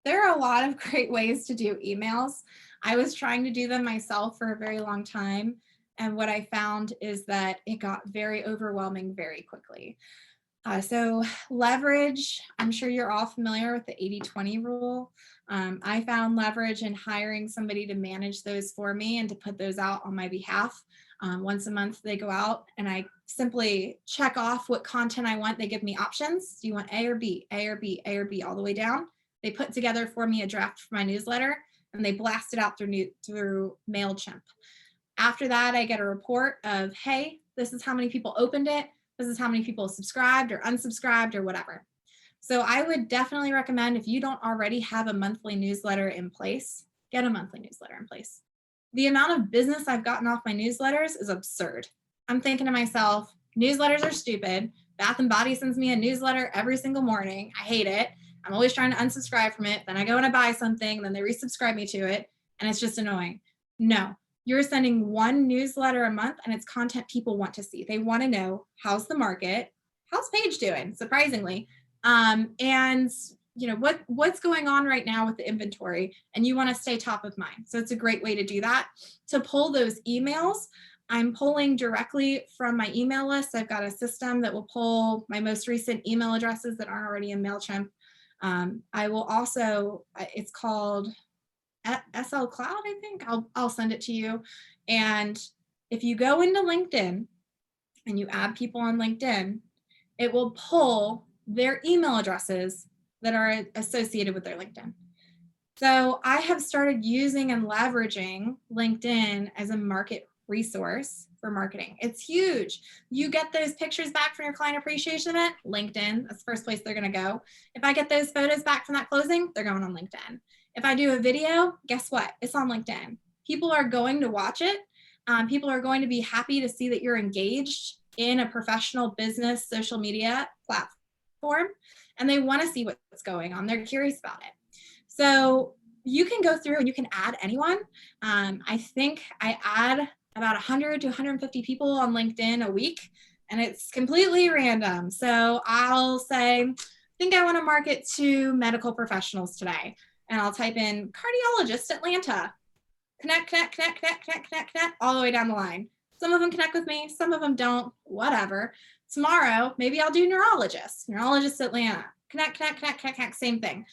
[SPEAKER 6] there are a lot of great ways to do emails. I was trying to do them myself for a very long time. And what I found is that it got very overwhelming very quickly. So leverage, I'm sure you're all familiar with the 80-20 rule. I found leverage in hiring somebody to manage those for me and to put those out on my behalf. Once a month they go out and I simply check off what content I want. They give me options. Do you want A or B, A or B, A or B, all the way down? They put together for me a draft for my newsletter and they blast it out through MailChimp. After that, I get a report of, hey, this is how many people opened it. This is how many people subscribed or unsubscribed or whatever. So I would definitely recommend, if you don't already have a monthly newsletter in place, get a monthly newsletter in place. The amount of business I've gotten off my newsletters is absurd. I'm thinking to myself, newsletters are stupid. Bath and Body sends me a newsletter every single morning. I hate it. I'm always trying to unsubscribe from it. Then I go and I buy something, then they resubscribe me to it, and it's just annoying. No, you're sending one newsletter a month and it's content people want to see. They want to know, how's the market? How's Paige doing? Surprisingly. And you know, what's going on right now with the inventory, and you want to stay top of mind. So it's a great way to do that. To pull those emails, I'm pulling directly from my email list. I've got a system that will pull my most recent email addresses that aren't already in MailChimp. I will also, it's called SL Cloud, I think. I'll send it to you. And if you go into LinkedIn and you add people on LinkedIn, it will pull their email addresses that are associated with their LinkedIn. So I have started using and leveraging LinkedIn as a market resource for marketing. It's huge. You get those pictures back from your client appreciation event, LinkedIn, that's the first place they're going to go. If I get those photos back from that closing, they're going on LinkedIn. If I do a video, guess what? It's on LinkedIn. People are going to watch it. People are going to be happy to see that you're engaged in a professional business social media platform, and they want to see what's going on. They're curious about it. So you can go through and you can add anyone. I think I add about 100 to 150 people on LinkedIn a week, and it's completely random. So I'll say, I think I want to market to medical professionals today. And I'll type in cardiologist Atlanta, connect, all the way down the line. Some of them connect with me, some of them don't, whatever. Tomorrow, maybe I'll do neurologist Atlanta, connect, same thing.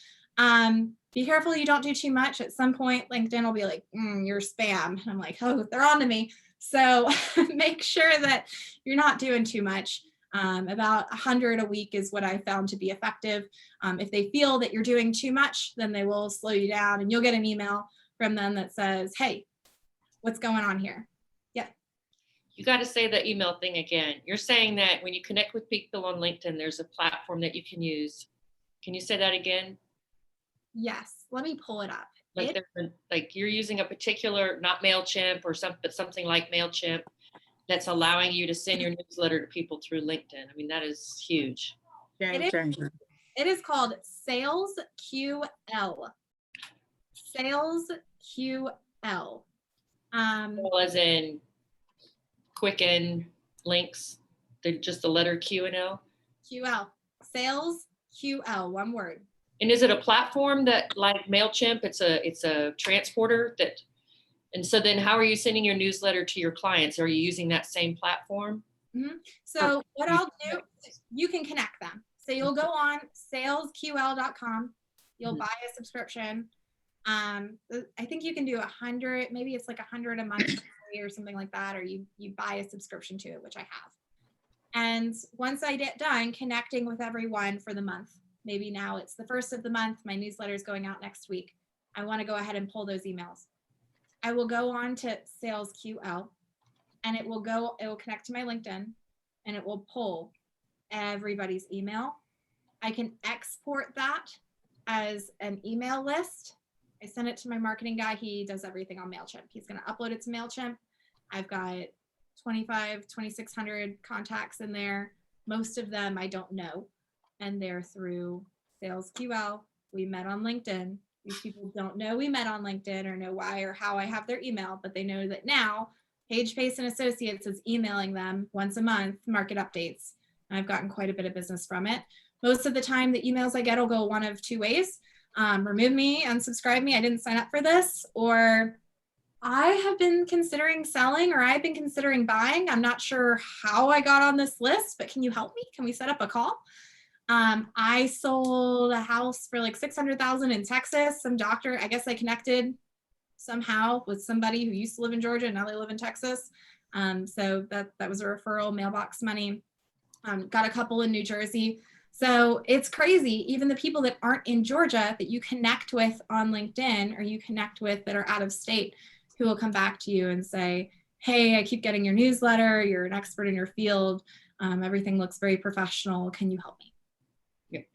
[SPEAKER 6] Be careful you don't do too much. At some point, LinkedIn will be like, you're spam. And I'm like, oh, they're on to me. So make sure that you're not doing too much. About 100 a week is what I found to be effective. If they feel that you're doing too much, then they will slow you down and you'll get an email from them that says, hey, what's going on here? Yeah.
[SPEAKER 7] You got to say the email thing again. You're saying that when you connect with people on LinkedIn, there's a like that you can use. Can you say that again?
[SPEAKER 6] Yes, let me pull it up.
[SPEAKER 7] Like you're using a particular, not MailChimp or something, but something like MailChimp that's allowing you to send your newsletter to people through LinkedIn. I mean, that is huge.
[SPEAKER 6] It is called Sales QL. Sales QL.
[SPEAKER 7] Well, as in Quicken links, they're just the letter Q and L?
[SPEAKER 6] QL. Sales QL, one word.
[SPEAKER 7] And is it a platform that, like MailChimp, it's a transporter that, and so then how are you sending your newsletter to your clients? Are you using that same platform?
[SPEAKER 6] Mm-hmm. So what I'll do, you can connect them. So you'll go on salesql.com. You'll buy a subscription. I think you can do 100, maybe it's like 100 a month or something like that, or you buy a subscription to it, which I have. And once I get done connecting with everyone for the month, maybe now it's the first of the month, my newsletter is going out next week. I want to go ahead and pull those emails. I will go on to Sales QL and it will connect to my LinkedIn and it will pull everybody's email. I can export that as an email list. I send it to my marketing guy. He does everything on MailChimp. He's going to upload it to MailChimp. I've got 2,600 contacts in there. Most of them I don't know, and they're through SalesQL. We met on LinkedIn. These people don't know we met on LinkedIn or know why or how I have their email, but they know that now Paige, Pace and Associates is emailing them once a month market updates. And I've gotten quite a bit of business from it. Most of the time, the emails I get will go one of two ways. Remove me, unsubscribe me, I didn't sign up for this, or I have been considering selling, or I've been considering buying. I'm not sure how I got on this list, but can you help me? Can we set up a call? I sold a house for like 600,000 in Texas. Some doctor, I guess I connected somehow with somebody who used to live in Georgia and now they live in Texas. So that was a referral, mailbox money. Got a couple in New Jersey. So it's crazy. Even the people that aren't in Georgia that you connect with on LinkedIn or you connect with that are out of state, who will come back to you and say, hey, I keep getting your newsletter. You're an expert in your field. Everything looks very professional. Can you help me?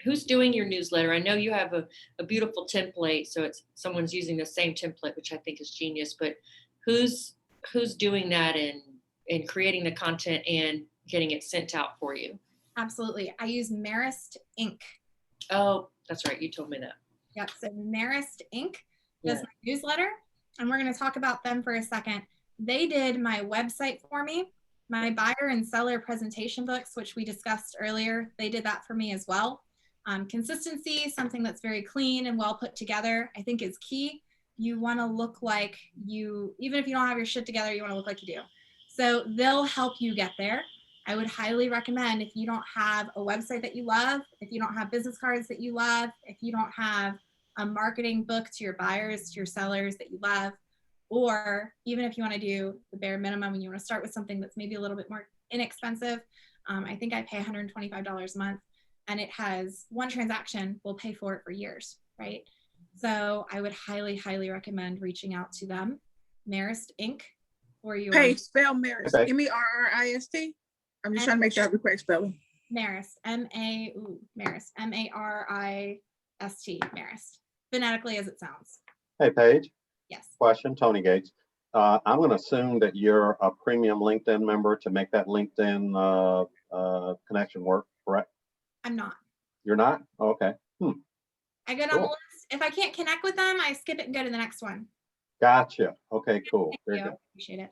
[SPEAKER 7] Who's doing your newsletter? I know you have a beautiful template, so it's someone's using the same template, which I think is genius, but who's doing that and creating the content and getting it sent out for you?
[SPEAKER 6] Absolutely. I use Marist Inc.
[SPEAKER 7] Oh, that's right. You told me that.
[SPEAKER 6] Yep. So Marist Inc. does my newsletter, and we're going to talk about them for a second. They did my website for me, my buyer and seller presentation books, which we discussed earlier. They did that for me as well. Consistency, something that's very clean and well put together, I think is key. You want to look like you, even if you don't have your shit together, you want to look like you do. So they'll help you get there. I would highly recommend, if you don't have a website that you love, if you don't have business cards that you love, if you don't have a marketing book to your buyers, to your sellers that you love, or even if you want to do the bare minimum and you want to start with something that's maybe a little bit more inexpensive, I think I pay $125 a month, and it has one transaction, we'll pay for it for years, right? So I would highly, highly recommend reaching out to them, Marist Inc. for your
[SPEAKER 8] Paige, spell Marist. M-E-R-R-I-S-T. I'm just trying to make sure I have the correct spelling.
[SPEAKER 6] Marist, Marist, M-A-R-I-S-T, Marist, phonetically as it sounds.
[SPEAKER 4] Hey, Paige.
[SPEAKER 6] Yes.
[SPEAKER 4] Question, Tony Gates. I'm going to assume that you're a premium LinkedIn member to make that LinkedIn connection work, correct?
[SPEAKER 6] I'm not.
[SPEAKER 4] You're not? Oh, okay.
[SPEAKER 6] I get on the list. If I can't connect with them, I skip it and go to the next one.
[SPEAKER 4] Gotcha. Okay, cool.
[SPEAKER 6] Thank you. Appreciate it.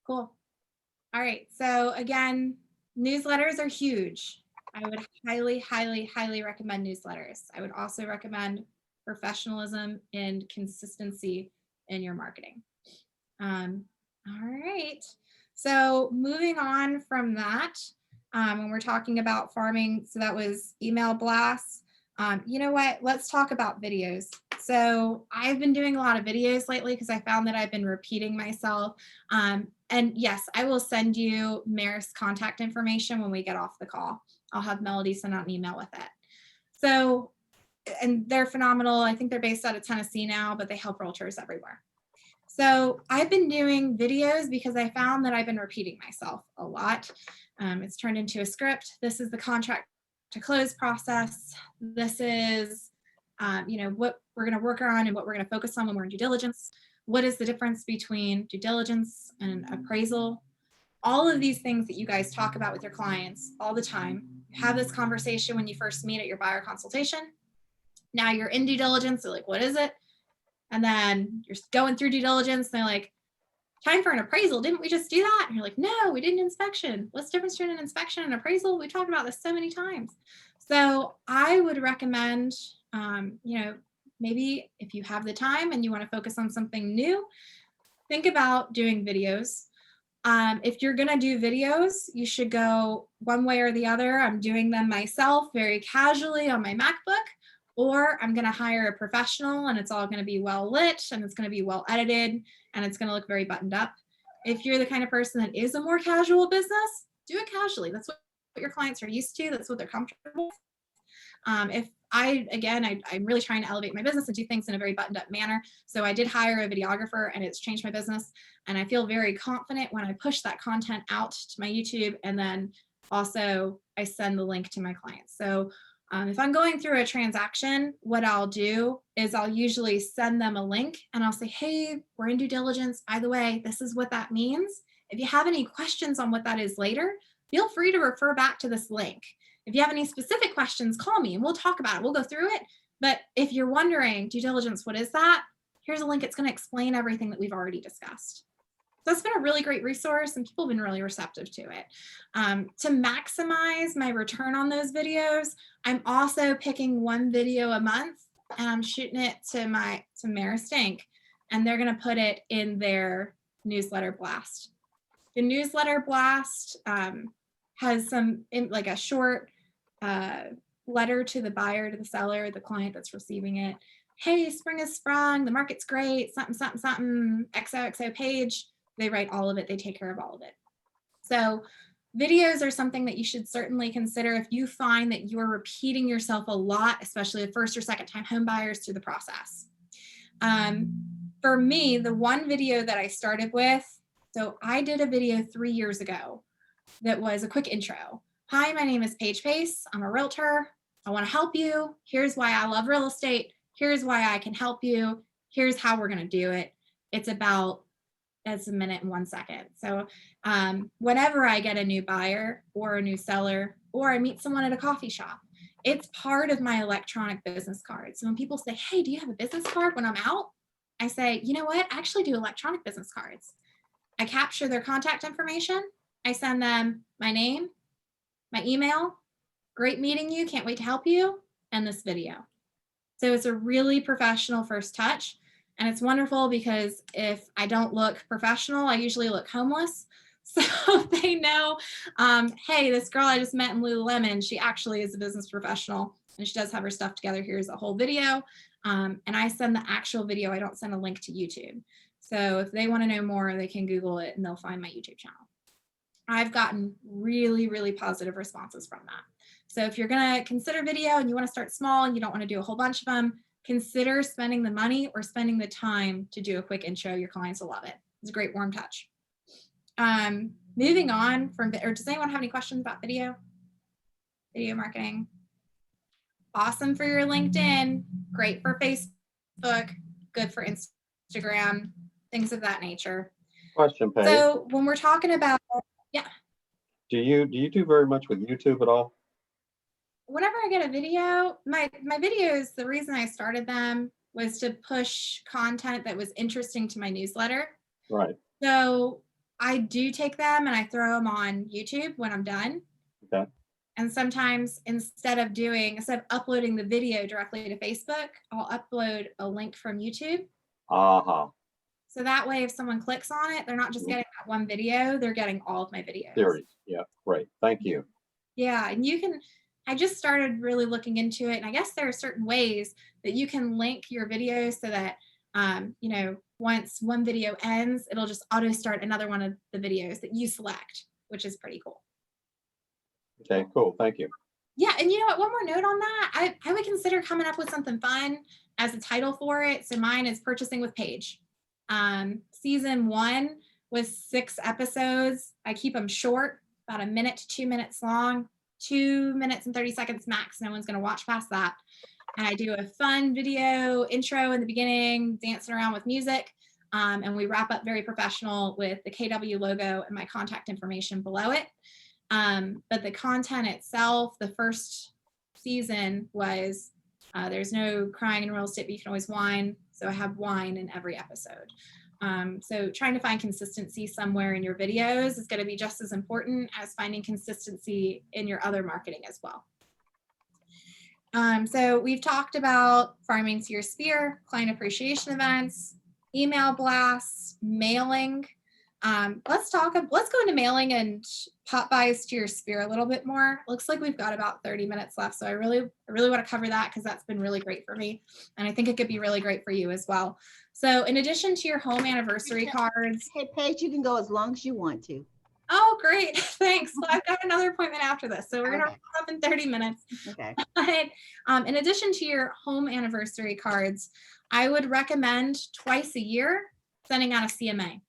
[SPEAKER 6] Cool. All right. So again, newsletters are huge. I would highly, highly, highly recommend newsletters. I would also recommend professionalism and consistency in your marketing. All right. So moving on from that, when we're talking about farming, so that was email blasts. You know what? Let's talk about videos. So I've been doing a lot of videos lately because I found that I've been repeating myself. And yes, I will send you Marist's contact information when we get off the call. I'll have Melody send out an email with it. So, and they're phenomenal. I think they're based out of Tennessee now, but they help realtors everywhere. So I've been doing videos because I found that I've been repeating myself a lot. It's turned into a script. This is the contract to close process. This is, what we're going to work on and what we're going to focus on when we're in due diligence. What is the difference between due diligence and appraisal? All of these things that you guys talk about with your clients all the time. You have this conversation when you first meet at your buyer consultation. Now you're in due diligence. They're like, what is it? And then you're going through due diligence. And they're like, time for an appraisal. Didn't we just do that? And you're like, no, we did an inspection. What's the difference between an inspection and appraisal? We talked about this so many times. So I would recommend, maybe if you have the time and you want to focus on something new, think about doing videos. If you're going to do videos, you should go one way or the other. I'm doing them myself very casually on my MacBook, or I'm going to hire a professional and it's all going to be well lit and it's going to be well edited and it's going to look very buttoned up. If you're the kind of person that is a more casual business, do it casually. That's what your clients are used to. That's what they're comfortable with. I'm really trying to elevate my business and do things in a very buttoned up manner. So I did hire a videographer and it's changed my business. And I feel very confident when I push that content out to my YouTube. And then also I send the link to my clients. So If I'm going through a transaction, what I'll do is I'll usually send them a link and I'll say, hey, we're in due diligence. By the way, this is what that means. If you have any questions on what that is later, feel free to refer back to this link. If you have any specific questions, call me and we'll talk about it. We'll go through it. But if you're wondering, due diligence, what is that? Here's a link. It's going to explain everything that we've already discussed. So it's been a really great resource and people have been really receptive to it. To maximize my return on those videos, I'm also picking one video a month and I'm shooting it to Maris Stink, and they're going to put it in their newsletter blast. The newsletter blast has some like a short letter to the buyer, to the seller, the client that's receiving it. Hey, spring has sprung, the market's great, something, something, something, XOXO Paige. They write all of it. They take care of all of it. So videos are something that you should certainly consider if you find that you're repeating yourself a lot, especially the first or second time home buyers through the process. For me, the one video that I started with, so I did a video 3 years ago that was a quick intro. Hi, my name is Paige Pace. I'm a realtor. I want to help you. Here's why I love real estate. Here's why I can help you. Here's how we're going to do it. It's about, it's a minute and 1 second. So whenever I get a new buyer or a new seller, or I meet someone at a coffee shop, it's part of my electronic business card. So when people say, hey, do you have a business card when I'm out? I say, you know what? I actually do electronic business cards. I capture their contact information. I send them my name, my email, great meeting you, can't wait to help you, and this video. So it's a really professional first touch. And it's wonderful because if I don't look professional, I usually look homeless. So they know, hey, this girl I just met in Lululemon, she actually is a business professional and she does have her stuff together. Here's a whole video. And I send the actual video. I don't send a link to YouTube. So if they want to know more, they can Google it and they'll find my YouTube channel. I've gotten really, really positive responses from that. So if you're going to consider video and you want to start small and you don't want to do a whole bunch of them, consider spending the money or spending the time to do a quick intro. Your clients will love it. It's a great warm touch. Moving on from, or does anyone have any questions about video? Video marketing. Awesome for your LinkedIn, great for Facebook, good for Instagram, things of that nature.
[SPEAKER 4] Question, Paige.
[SPEAKER 6] So when we're talking about, yeah.
[SPEAKER 4] Do you do very much with YouTube at all?
[SPEAKER 6] Whenever I get a video, my videos, the reason I started them was to push content that was interesting to my newsletter.
[SPEAKER 4] Right.
[SPEAKER 6] So I do take them and I throw them on YouTube when I'm done.
[SPEAKER 4] Okay.
[SPEAKER 6] And sometimes instead of uploading the video directly to Facebook, I'll upload a link from YouTube.
[SPEAKER 4] Uh-huh.
[SPEAKER 6] So that way, if someone clicks on it, they're not just getting that one video, they're getting all of my videos.
[SPEAKER 4] Series. Yeah, great. Thank you.
[SPEAKER 6] Yeah, and you can, I just started really looking into it. And I guess there are certain ways that you can link your videos so that, you know, once one video ends, it'll just auto start another one of the videos that you select, which is pretty cool.
[SPEAKER 4] Okay, cool. Thank you.
[SPEAKER 6] Yeah, and you know what, one more note on that, I would consider coming up with something fun as a title for it. So mine is Purchasing with Paige. Season 1 was 6 episodes. I keep them short, about a minute to 2 minutes long, 2 minutes and 30 seconds max. No one's going to watch past that. And I do a fun video intro in the beginning, dancing around with music. And we wrap up very professional with the KW logo and my contact information below it. But the content itself, the first season was, there's no crying in real estate, but you can always whine. So I have wine in every episode. So trying to find consistency somewhere in your videos is going to be just as important as finding consistency in your other marketing as well. So we've talked about farming to your sphere, client appreciation events, email blasts, mailing. Let's go into mailing and pop buys to your sphere a little bit more. Looks like we've got about 30 minutes left. So I really want to cover that because that's been really great for me. And I think it could be really great for you as well. So in addition to your home anniversary cards.
[SPEAKER 2] Hey, Paige, you can go as long as you want to.
[SPEAKER 6] Oh, great. Thanks. Well, I've got another appointment after this. So we're going to wrap up in 30 minutes.
[SPEAKER 2] Okay.
[SPEAKER 6] But in addition to your home anniversary cards, I would recommend twice a year sending out a CMA.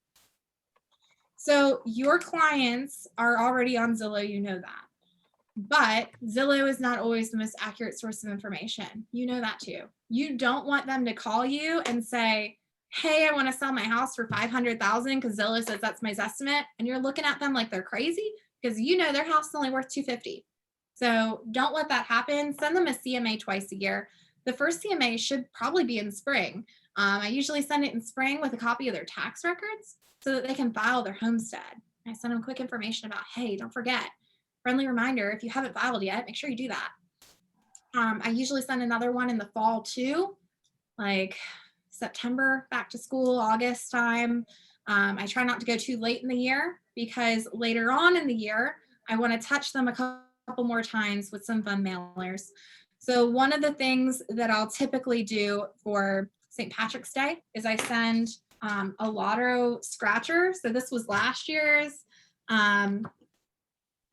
[SPEAKER 6] So your clients are already on Zillow, you know that. But Zillow is not always the most accurate source of information. You know that too. You don't want them to call you and say, hey, I want to sell my house for 500,000 because Zillow says that's my estimate. And you're looking at them like they're crazy because you know their house is only worth 250. So don't let that happen. Send them a CMA twice a year. The first CMA should probably be in spring. I usually send it in spring with a copy of their tax records so that they can file their homestead. I send them quick information about, hey, don't forget. Friendly reminder, if you haven't filed yet, make sure you do that. I usually send another one in the fall too, like September, back to school, August time. I try not to go too late in the year because later on in the year, I want to touch them a couple more times with some fun mailers. So one of the things that I'll typically do for St. Patrick's Day is I send a lotto scratcher. So this was last year's.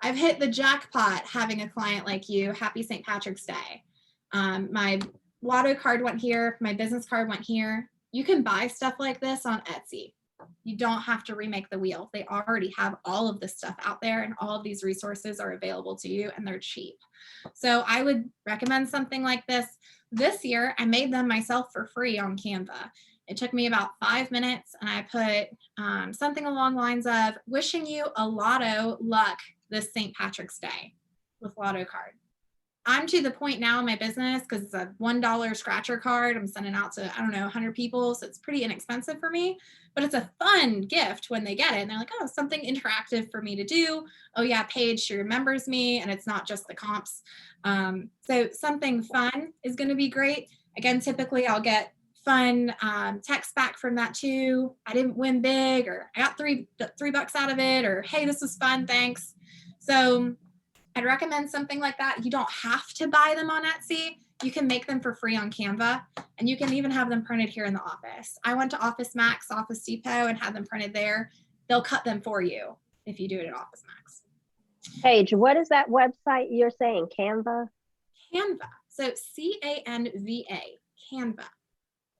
[SPEAKER 6] I've hit the jackpot having a client like you. Happy St. Patrick's Day. My lotto card went here. My business card went here. You can buy stuff like this on Etsy. You don't have to remake the wheel. They already have all of this stuff out there and all of these resources are available to you and they're cheap. So I would recommend something like this. This year, I made them myself for free on Canva. It took me about 5 minutes and I put something along the lines of wishing you a lotto luck this St. Patrick's Day with lotto card. I'm to the point now in my business because it's a $1 scratcher card. I'm sending out to, I don't know, 100 people. So it's pretty inexpensive for me, but it's a fun gift when they get it. And they're like, oh, something interactive for me to do. Oh yeah, Paige, she remembers me and it's not just the comps. So something fun is going to be great. Again, typically I'll get fun text back from that too. I didn't win big, or I got $3 out of it, or hey, this was fun, thanks. So I'd recommend something like that. You don't have to buy them on Etsy. You can make them for free on Canva, and you can even have them printed here in the office. I went to Office Max, Office Depot, and had them printed there. They'll cut them for you if you do it at Office Max.
[SPEAKER 9] Paige, what is that website you're saying? Canva?
[SPEAKER 6] Canva. So C-A-N-V-A, Canva.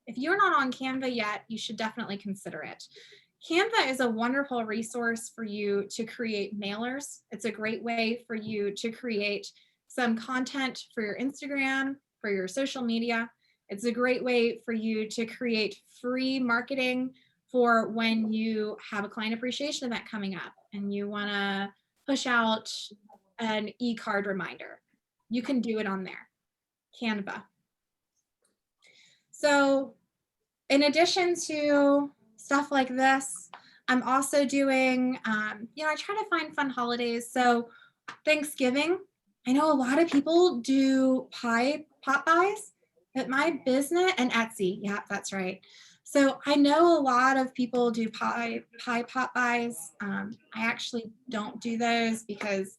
[SPEAKER 6] If you're not on Canva yet, you should definitely consider it. Canva is a wonderful resource for you to create mailers. It's a great way for you to create some content for your Instagram, for your social media. It's a great way for you to create free marketing for when you have a client appreciation event coming up and you want to push out an e-card reminder. You can do it on there, Canva. So in addition to stuff like this, I'm also doing, I try to find fun holidays. So Thanksgiving, I know a lot of people do pie pop buys at my business, and Etsy. Yeah, that's right. So I know a lot of people do pie pop buys. I actually don't do those because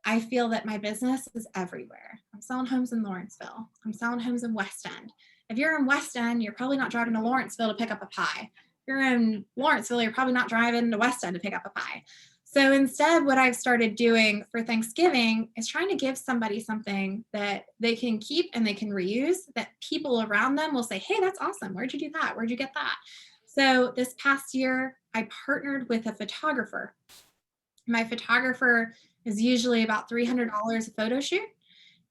[SPEAKER 6] I feel that my business is everywhere. I'm selling homes in Lawrenceville. I'm selling homes in West End. If you're in West End, you're probably not driving to Lawrenceville to pick up a pie. If you're in Lawrenceville, you're probably not driving to West End to pick up a pie. So instead, what I've started doing for Thanksgiving is trying to give somebody something that they can keep and they can reuse, that people around them will say, hey, that's awesome. Where'd you do that? Where'd you get that? So this past year, I partnered with a photographer. My photographer is usually about $300 a photo shoot.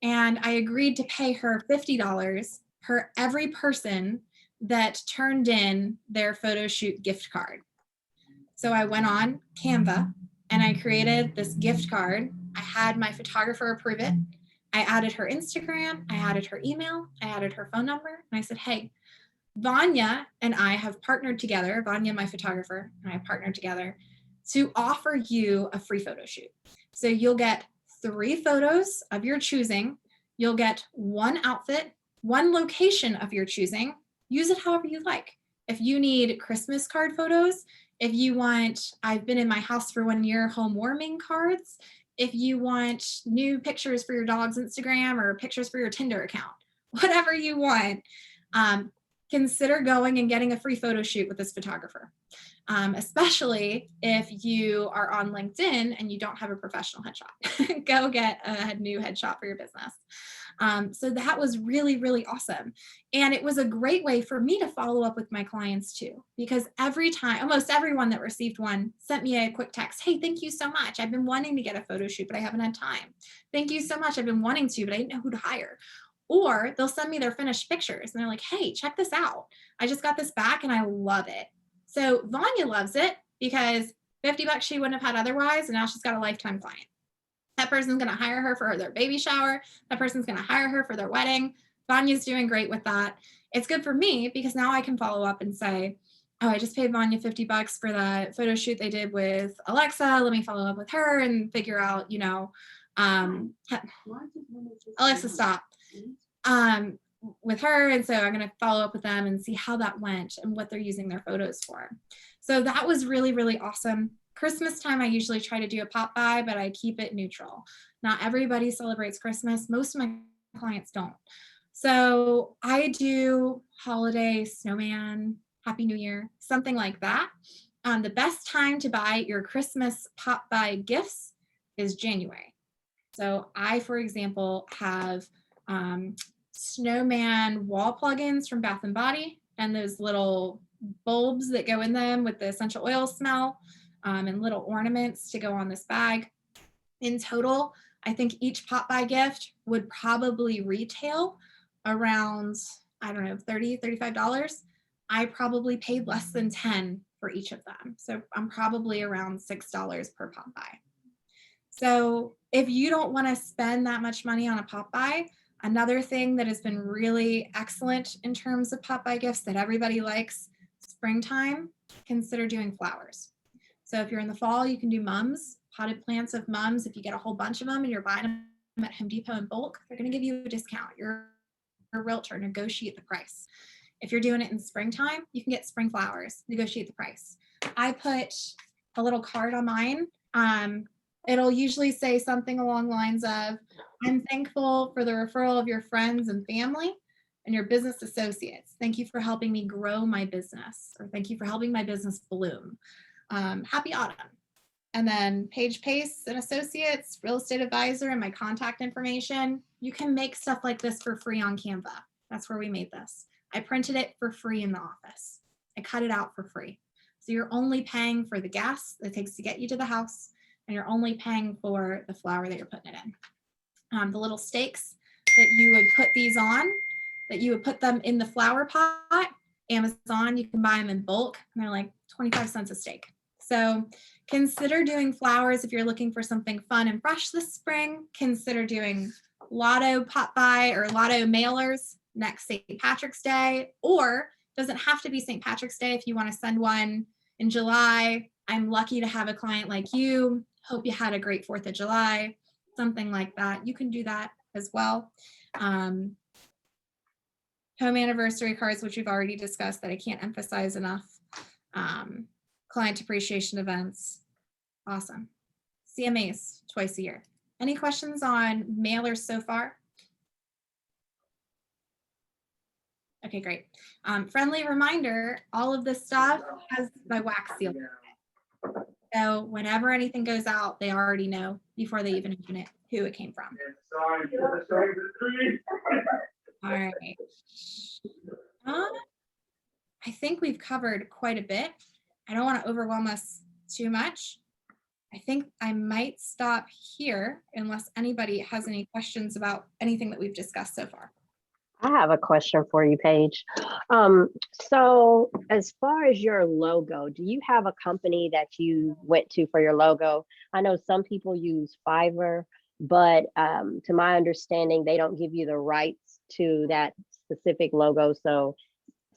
[SPEAKER 6] And I agreed to pay her $50 per every person that turned in their photo shoot gift card. So I went on Canva and I created this gift card. I had my photographer approve it. I added her Instagram, I added her email, I added her phone number, and I said, hey, Vanya and I have partnered together, Vanya, my photographer, and I partnered together to offer you a free photo shoot. So you'll get 3 photos of your choosing. You'll get 1 outfit, 1 location of your choosing. Use it however you like. If you need Christmas card photos, if you want, I've been in my house for 1 year, home warming cards, if you want new pictures for your dog's Instagram or pictures for your Tinder account, whatever you want. consider going and getting a free photo shoot with this photographer, especially if you are on LinkedIn and you don't have a professional headshot. Go get a new headshot for your business. So that was really, really awesome. And it was a great way for me to follow up with my clients too, because every time, almost everyone that received one sent me a quick text. Hey, thank you so much. I've been wanting to get a photo shoot, but I haven't had time. Thank you so much. I've been wanting to, but I didn't know who to hire. Or they'll send me their finished pictures and they're like, hey, check this out. I just got this back and I love it. So Vanya loves it because $50 she wouldn't have had otherwise, and now she's got a lifetime client. That person's going to hire her for their baby shower. That person's going to hire her for their wedding. Vanya's doing great with that. It's good for me because now I can follow up and say, oh, I just paid Vanya $50 for that photo shoot they did with Alexa. Let me follow up with her and figure out, you know, Alexa, stop. With her. And so I'm going to follow up with them and see how that went and what they're using their photos for. So that was really, really awesome. Christmas time, I usually try to do a pop by, but I keep it neutral. Not everybody celebrates Christmas. Most of my clients don't. So I do holiday, snowman, Happy New Year, something like that. The best time to buy your Christmas pop by gifts is January. So I, for example, have snowman wall plugins from Bath and Body, and those little bulbs that go in them with the essential oil smell, and little ornaments to go on this bag. In total, I think each pop by gift would probably retail around, I don't know, $30, $35. I probably paid less than 10 for each of them. So I'm probably around $6 per pop by. So if you don't want to spend that much money on a pop by, another thing that has been really excellent in terms of pop by gifts that everybody likes, springtime, consider doing flowers. So if you're in the fall, you can do mums, potted plants of mums. If you get a whole bunch of them and you're buying them at Home Depot in bulk, they're going to give you a discount. You're a realtor, negotiate the price. If you're doing it in springtime, you can get spring flowers, negotiate the price. I put a little card on mine. It'll usually say something along the lines of, I'm thankful for the referral of your friends and family and your business associates. Thank you for helping me grow my business, or thank you for helping my business bloom. Happy autumn. And then Paige Pace and Associates, real estate advisor, and my contact information. You can make stuff like this for free on Canva. That's where we made this. I printed it for free in the office. I cut it out for free. So you're only paying for the gas that it takes to get you to the house, and you're only paying for the flour that you're putting it in. The little stakes that you would put these on, that you would put them in the flower pot. Amazon, you can buy them in bulk, and they're like 25 cents a stake. So consider doing flowers if you're looking for something fun and fresh this spring. Consider doing lotto pop by or lotto mailers next St. Patrick's Day, or doesn't have to be St. Patrick's Day if you want to send one in July. I'm lucky to have a client like you. Hope you had a great 4th of July, something like that. You can do that as well. Home anniversary cards, which we've already discussed that I can't emphasize enough. Client appreciation events. Awesome. CMAs twice a year. Any questions on mailers so far? Okay, great. Friendly reminder, all of this stuff has my wax seal. So whenever anything goes out, they already know before they even open it who it came from. All right. I think we've covered quite a bit. I don't want to overwhelm us too much. I think I might stop here unless anybody has any questions about anything that we've discussed so far.
[SPEAKER 9] I have a question for you, Paige. So as far as your logo, do you have a company that you went to for your logo? I know some people use Fiverr, but to my understanding, they don't give you the rights to that specific logo. So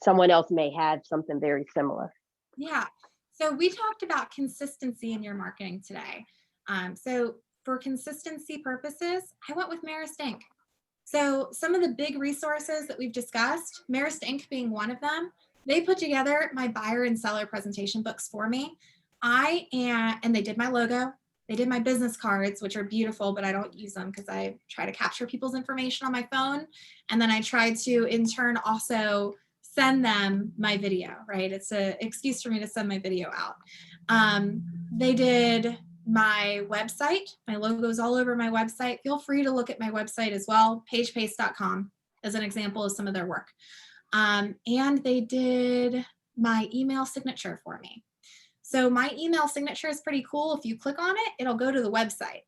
[SPEAKER 9] someone else may have something very similar.
[SPEAKER 6] Yeah. So we talked about consistency in your marketing today. So for consistency purposes, I went with Marist Inc. So some of the big resources that we've discussed, Marist Inc. being one of them, they put together my buyer and seller presentation books for me. And they did my logo. They did my business cards, which are beautiful, but I don't use them because I try to capture people's information on my phone. And then I try to in turn also send them my video, right? It's an excuse for me to send my video out. They did my website. My logo's all over my website. Feel free to look at my website as well, paigepace.com, as an example of some of their work. And they did my email signature for me. So my email signature is pretty cool. If you click on it, it'll go to the website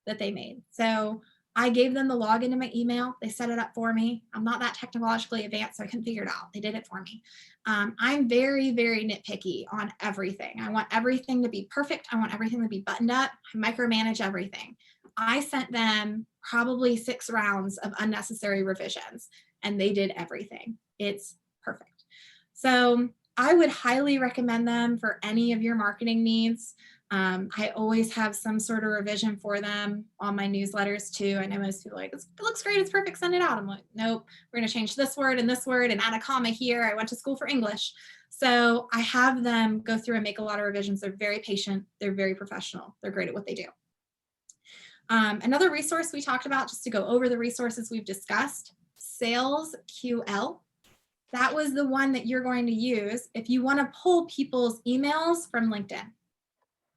[SPEAKER 6] that they made. So I gave them the login to my email. They set it up for me. I'm not that technologically advanced, so I couldn't figure it out. They did it for me. I'm very, very nitpicky on everything. I want everything to be perfect. I want everything to be buttoned up. I micromanage everything. I sent them probably 6 rounds of unnecessary revisions, and they did everything. It's perfect. So I would highly recommend them for any of your marketing needs. I always have some sort of revision for them on my newsletters too. I know most people are like, it looks great, it's perfect, send it out. I'm like, nope, we're gonna change this word and add a comma here. I went to school for English. So I have them go through and make a lot of revisions. They're very patient, they're very professional, they're great at what they do. Another resource we talked about, just to go over the resources we've discussed, Sales QL. That was the one that you're going to use if you want to pull people's emails from LinkedIn.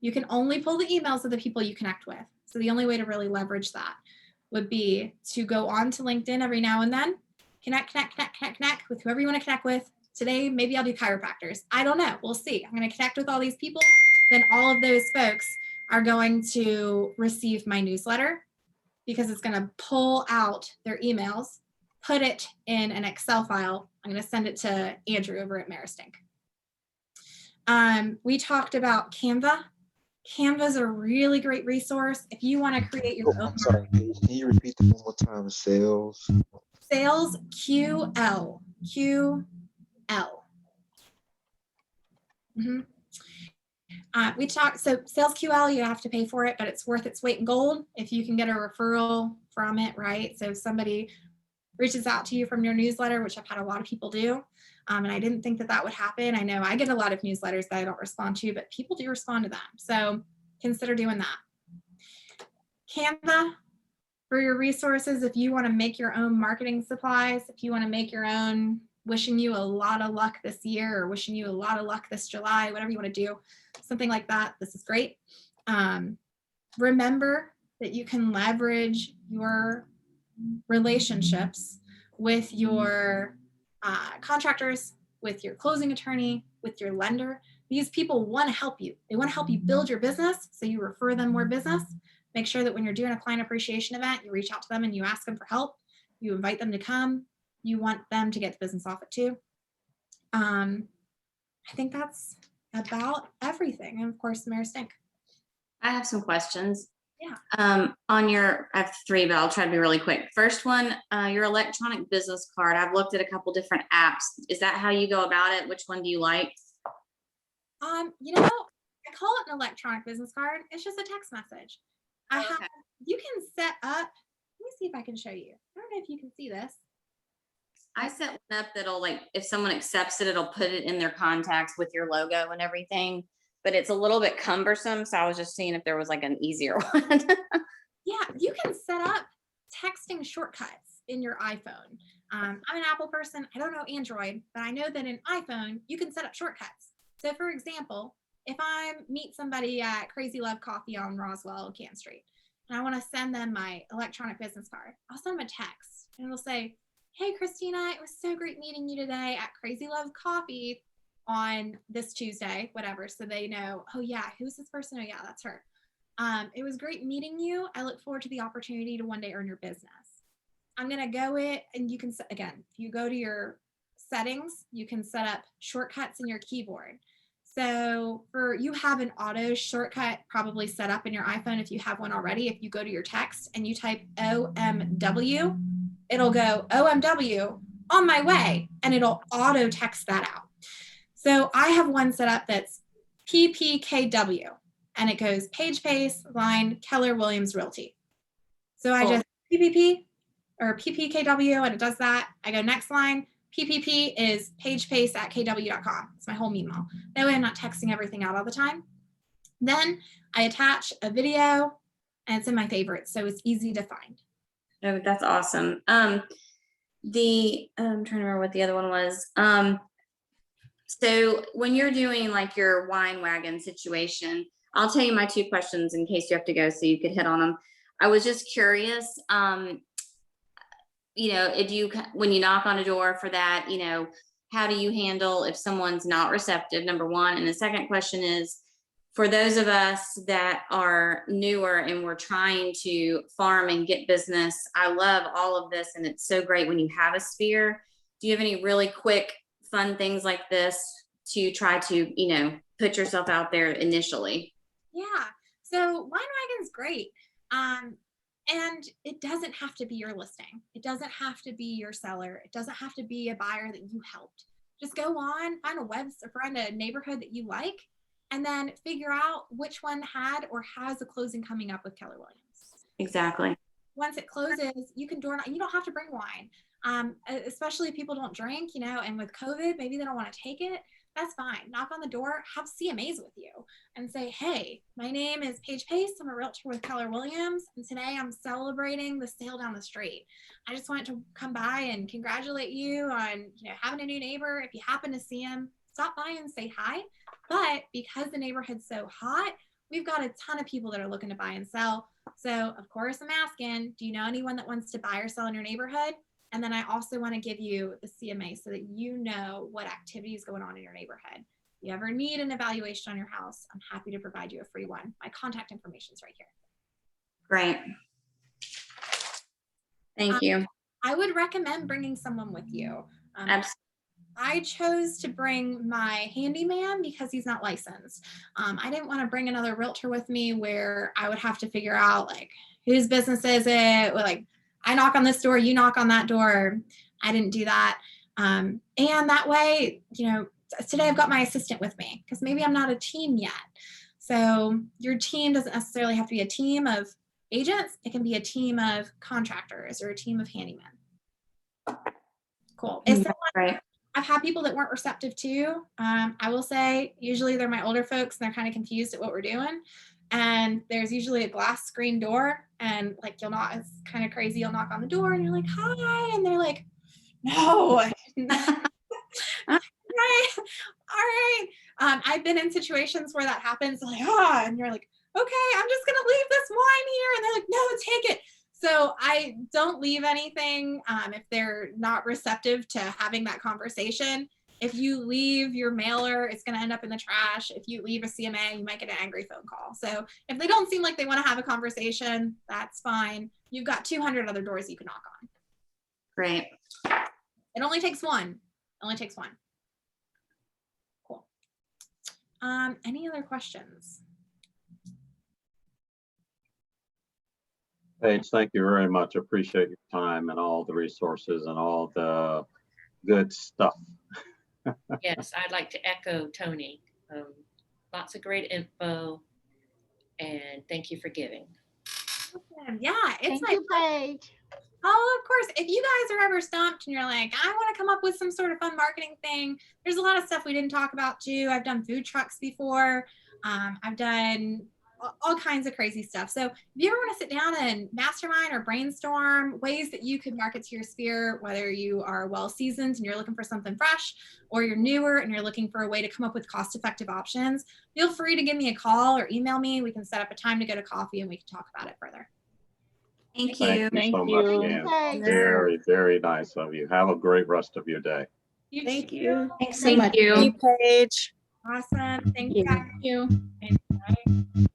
[SPEAKER 6] You can only pull the emails of the people you connect with. So the only way to really leverage that would be to go on to LinkedIn every now and then, connect with whoever you want to connect with. Today, maybe I'll do chiropractors. I don't know. We'll see. I'm going to connect with all these people. Then all of those folks are going to receive my newsletter because it's going to pull out their emails, put it in an Excel file. I'm going to send it to Andrew over at Maristink. We talked about Canva. Canva is a really great resource if you want to create your own.
[SPEAKER 10] I'm sorry, can you repeat that one more time? Sales
[SPEAKER 6] QL. We talked, so Sales QL, you have to pay for it, but it's worth its weight in gold if you can get a referral from it, right? So if somebody reaches out to you from your newsletter, which I've had a lot of people do, and I didn't think that that would happen. I know I get a lot of newsletters that I don't respond to, but people do respond to them. So consider doing that. Canva for your resources. If you want to make your own marketing supplies, if you want to make your own, wishing you a lot of luck this year or wishing you a lot of luck this July, whatever you want to do, something like that, this is great. Remember that you can leverage your relationships with your contractors, with your closing attorney, with your lender. These people want to help you. They want to help you build your business, so you refer them more business. Make sure that when you're doing a client appreciation event, you reach out to them and you ask them for help. You invite them to come. You want them to get the business off it too. I think that's about everything. And of course, Maristink.
[SPEAKER 3] I have some questions.
[SPEAKER 6] Yeah.
[SPEAKER 3] On your, I have 3, but I'll try to be really quick. First one, your electronic business card. I've looked at a couple different apps. Is that how you go about it? Which one do you like?
[SPEAKER 6] You know, I call it an electronic business card. It's just a text message. You can set up, let me see if I can show you. I don't know if you can see this.
[SPEAKER 3] I set one up that'll, like, if someone accepts it, it'll put it in their contacts with your logo and everything. But it's a little bit cumbersome. So I was just seeing if there was like an easier one.
[SPEAKER 6] Yeah, you can set up texting shortcuts in your iPhone. I'm an Apple person. I don't know Android, but I know that in iPhone, you can set up shortcuts. So for example, if I meet somebody at Crazy Love Coffee on Roswell, Canton Street, and I want to send them my electronic business card, I'll send them a text and it'll say, hey, Christina, it was so great meeting you today at Crazy Love Coffee on this Tuesday, whatever. So they know, oh yeah, who's this person? Oh yeah, that's her. It was great meeting you. I look forward to the opportunity to one day earn your business. I'm going to go it, and you can, again, if you go to your settings, you can set up shortcuts in your keyboard. So you have an auto shortcut probably set up in your iPhone if you have one already. If you go to your text and you type OMW, it'll go OMW on my way, and it'll auto text that out. So I have one set up that's PPKW, and it goes Paige Pace, line, Keller Williams Realty. So I just PPP or PPKW, and it does that. I go next line. PPP is paigepace@kw.com. It's my whole email. That way I'm not texting everything out all the time. Then I attach a video, and it's in my favorites, so it's easy to find.
[SPEAKER 3] Oh, that's awesome. I'm trying to remember what the other one was. So when you're doing like your wine wagon situation, I'll tell you my 2 questions in case you have to go so you could hit on them. I was just curious, you know, when you knock on a door for that, you know, how do you handle if someone's not receptive, number 1? And the second question is, for those of us that are newer and we're trying to farm and get business, I love all of this and it's so great when you have a sphere. Do you have any really quick, fun things like this to try to, you know, put yourself out there initially?
[SPEAKER 6] Yeah, so wine wagon's great. And it doesn't have to be your listing. It doesn't have to be your seller. It doesn't have to be a buyer that you helped. Just go on, find a neighborhood that you like, and then figure out which one had or has a closing coming up with Keller Williams.
[SPEAKER 3] Exactly.
[SPEAKER 6] Once it closes, you can door knock. You don't have to bring wine, especially if people don't drink, you know, and with COVID, maybe they don't want to take it. That's fine. Knock on the door, have CMAs with you and say, hey, my name is Paige Pace. I'm a realtor with Keller Williams. And today I'm celebrating the sale down the street. I just wanted to come by and congratulate you on, you know, having a new neighbor. If you happen to see him, stop by and say hi. But because the neighborhood's so hot, we've got a ton of people that are looking to buy and sell. So of course I'm asking, do you know anyone that wants to buy or sell in your neighborhood? And then I also want to give you the CMA so that you know what activity is going on in your neighborhood. If you ever need an evaluation on your house, I'm happy to provide you a free one. My contact information is right here.
[SPEAKER 3] Great. Thank you.
[SPEAKER 6] I would recommend bringing someone with you.
[SPEAKER 3] Absolutely.
[SPEAKER 6] I chose to bring my handyman because he's not licensed. I didn't want to bring another realtor with me where I would have to figure out like whose business is it, like I knock on this door, you knock on that door. I didn't do that. And that way, you know, today I've got my assistant with me because maybe I'm not a team yet. So your team doesn't necessarily have to be a team of agents. It can be a team of contractors or a team of handymen. Cool.
[SPEAKER 3] Right.
[SPEAKER 6] I've had people that weren't receptive too. I will say, usually they're my older folks and they're kind of confused at what we're doing. And there's usually a glass screen door and like it's kind of crazy. You'll knock on the door and you're like, hi. And they're like, no. Right. All right. I've been in situations where that happens, like, and you're like, okay, I'm just going to leave this wine here. And they're like, no, take it. So I don't leave anything if they're not receptive to having that conversation. If you leave your mailer, it's going to end up in the trash. If you leave a CMA, you might get an angry phone call. So if they don't seem like they want to have a conversation, that's fine. You've got 200 other doors you can knock on.
[SPEAKER 3] Great.
[SPEAKER 6] It only takes one. It only takes one. Cool. Any other questions?
[SPEAKER 4] Paige, thank you very much. Appreciate your time and all the resources and all the good stuff.
[SPEAKER 7] Yes, I'd like to echo Tony. Lots of great info, and thank you for giving.
[SPEAKER 6] Awesome. Yeah, it's
[SPEAKER 2] Thank you, Paige.
[SPEAKER 6] Oh, of course. If you guys are ever stumped and you're like, I want to come up with some sort of fun marketing thing, there's a lot of stuff we didn't talk about too. I've done food trucks before. I've done all kinds of crazy stuff. So if you ever want to sit down and mastermind or brainstorm ways that you could market to your sphere, whether you are well seasoned and you're looking for something fresh, or you're newer and you're looking for a way to come up with cost-effective options, feel free to give me a call or email me. We can set up a time to go to coffee and we can talk about it further.
[SPEAKER 3] Thank you.
[SPEAKER 4] Thank you so much, Jan. Very, very nice of you. Have a great rest of your day.
[SPEAKER 2] Thank you.
[SPEAKER 3] Thanks so much.
[SPEAKER 5] Thank you, Paige.
[SPEAKER 6] Awesome. Thank you.
[SPEAKER 2] Thank you.
[SPEAKER 6] Bye.